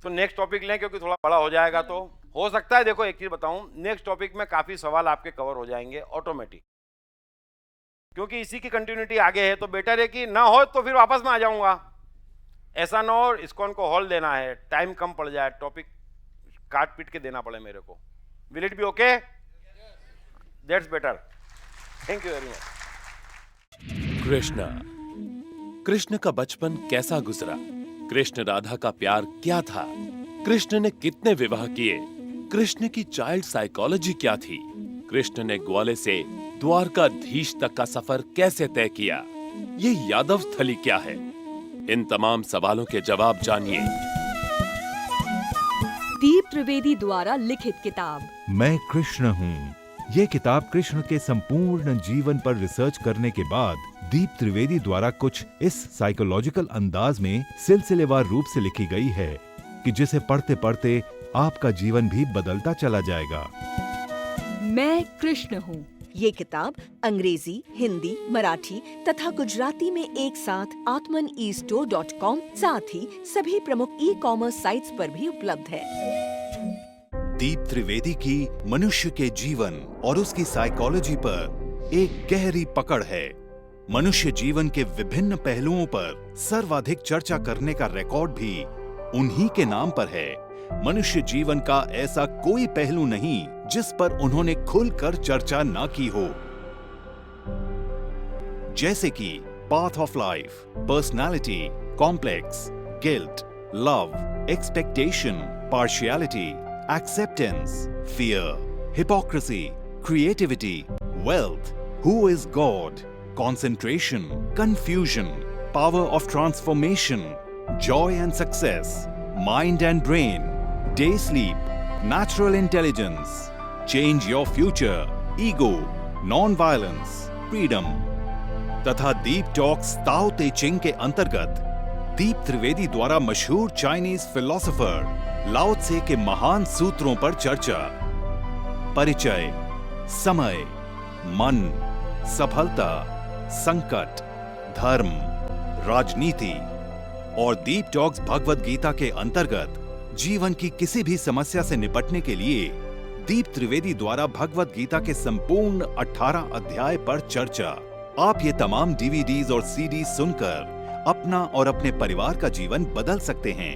तो नेक्स्ट टॉपिक लें, क्योंकि थोड़ा बड़ा हो जाएगा। तो हो सकता है, देखो एक चीज बताऊं, नेक्स्ट टॉपिक में काफी सवाल आपके कवर हो जाएंगे ऑटोमेटिक, क्योंकि इसी की कंटिन्यूटी आगे है। तो बेटर है कि ना हो तो फिर वापस में आ जाऊंगा, ऐसा ना हो इसको उनको हॉल देना है, टाइम कम पड़ जाए, टॉपिक काट पीट के देना पड़े मेरे को। Will it be okay? That's better. Thank you very much. Krishna का बचपन कैसा गुजरा? कृष्ण राधा का प्यार क्या था? कृष्ण ने कितने विवाह किए? कृष्ण की चाइल्ड साइकोलॉजी क्या थी? कृष्ण ने ग्वाले से द्वारकाधीश तक का सफर कैसे तय किया? ये यादव स्थली क्या है? इन तमाम सवालों के जवाब जानिए। दीप त्रिवेदी द्वारा लिखित किताब मैं कृष्ण हूँ। ये किताब कृष्ण के संपूर्ण जीवन पर रिसर्च करने के बाद दीप त्रिवेदी द्वारा कुछ इस साइकोलॉजिकल अंदाज में सिलसिलेवार रूप से लिखी गई है कि जिसे पढ़ते पढ़ते आपका जीवन भी बदलता चला जाएगा। मैं कृष्ण हूँ। ये किताब अंग्रेजी, हिंदी, मराठी तथा गुजराती में एक साथ atmanestore.com साथ ही सभी प्रमुख ई-कॉमर्स साइट्स पर भी उपलब्ध है। दीप त्रिवेदी की मनुष्य के जीवन और उसकी साइकोलॉजी पर एक गहरी पकड़ है। मनुष्य जीवन के विभिन्न पहलुओं पर सर्वाधिक चर्चा करने का रिकॉर्ड भी उन्हीं के नाम पर है। मनुष्य जीवन का ऐसा कोई पहलू नहीं जिस पर उन्होंने खुलकर चर्चा ना की हो, जैसे कि path of life, personality, complex, guilt, love, expectation, partiality, acceptance, fear, hypocrisy, creativity, wealth, who is God, concentration, confusion, power of transformation, joy and success, mind and brain, day sleep, natural intelligence, change your future, ego, non-violence, freedom, तथा दीप talks ताओ ते चिंग के अंतर्गत दीप त्रिवेदी द्वारा मशहूर Chinese philosopher लाओ त्से के महान सूत्रों पर चर्चा, परिचय, समय, मन, सफलता, संकट, धर्म, राजनीति और दीप टॉक्स भगवद गीता के अंतर्गत जीवन की किसी भी समस्या से निपटने के लिए दीप त्रिवेदी द्वारा भगवद गीता के संपूर्ण 18 अध्याय पर चर्चा। आप ये तमाम डीवीडीज और सीडी सुनकर अपना और अपने परिवार का जीवन बदल सकते हैं।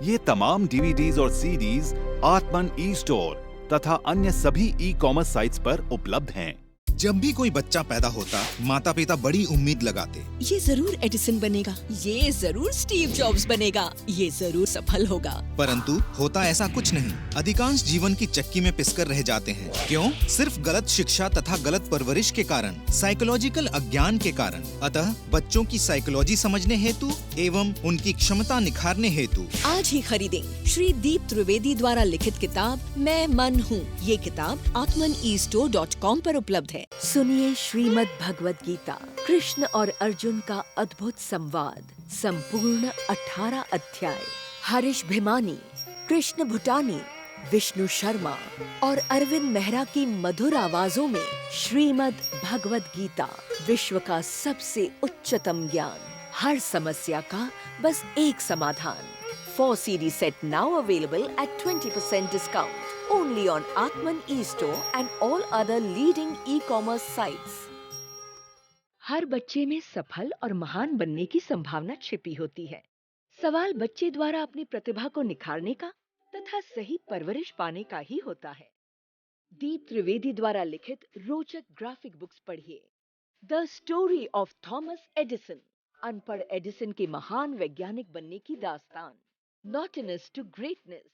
ये तमाम डीवीडीज और सीडीज आत्मन ई स्टोर तथा अन्य सभी ई-कॉमर्स साइट्स पर उपलब्ध हैं। जब भी कोई बच्चा पैदा होता, माता पिता बड़ी उम्मीद लगाते। ये जरूर एडिसन बनेगा, ये जरूर स्टीव जॉब्स बनेगा, ये जरूर सफल होगा। परंतु होता ऐसा कुछ नहीं। अधिकांश जीवन की चक्की में पिसकर रह जाते हैं। क्यों? सिर्फ गलत शिक्षा तथा गलत परवरिश के कारण, साइकोलॉजिकल अज्ञान के कारण। अतः बच्चों की साइकोलॉजी समझने हेतु एवं उनकी क्षमता निखारने हेतु आज ही खरीदें श्री दीप त्रिवेदी द्वारा लिखित किताब मैं मन हूँ। ये किताब atmanestore.com पर उपलब्ध है। सुनिए श्रीमद् भगवद गीता, कृष्ण और अर्जुन का अद्भुत संवाद, संपूर्ण 18 अध्याय। हरीश भिमानी, कृष्ण भूटानी, विष्णु शर्मा और अरविंद मेहरा की मधुर आवाजों में श्रीमद् भगवद गीता, विश्व का सबसे उच्चतम ज्ञान, हर समस्या का बस एक समाधान। 4 CD set now available at 20% discount. only on Atman eStore and all other leading e-commerce sites. हर बच्चे में सफल और महान बनने की संभावना छिपी होती है। सवाल बच्चे द्वारा अपनी प्रतिभा को निखारने का तथा सही परवरिश पाने का ही होता है। दीप त्रिवेदी द्वारा लिखित रोचक ग्राफिक बुक्स पढ़िए। The story of Thomas Edison, अनपढ़ एडिसन के महान वैज्ञानिक बनने की दास्तान। नॉटिनेस टू ग्रेटनेस,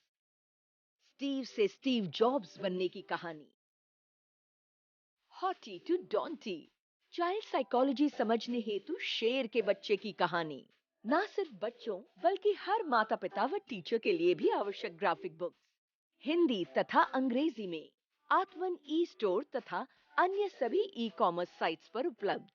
स्टीव से स्टीव जॉब्स बनने की कहानी। हॉटी टू डॉन्टी, चाइल्ड साइकोलॉजी समझने हेतु शेर के बच्चे की कहानी। ना सिर्फ बच्चों बल्कि हर माता पिता व टीचर के लिए भी आवश्यक ग्राफिक बुक्स हिंदी तथा अंग्रेजी में आत्मन ई स्टोर तथा अन्य सभी ई कॉमर्स साइट्स पर उपलब्ध।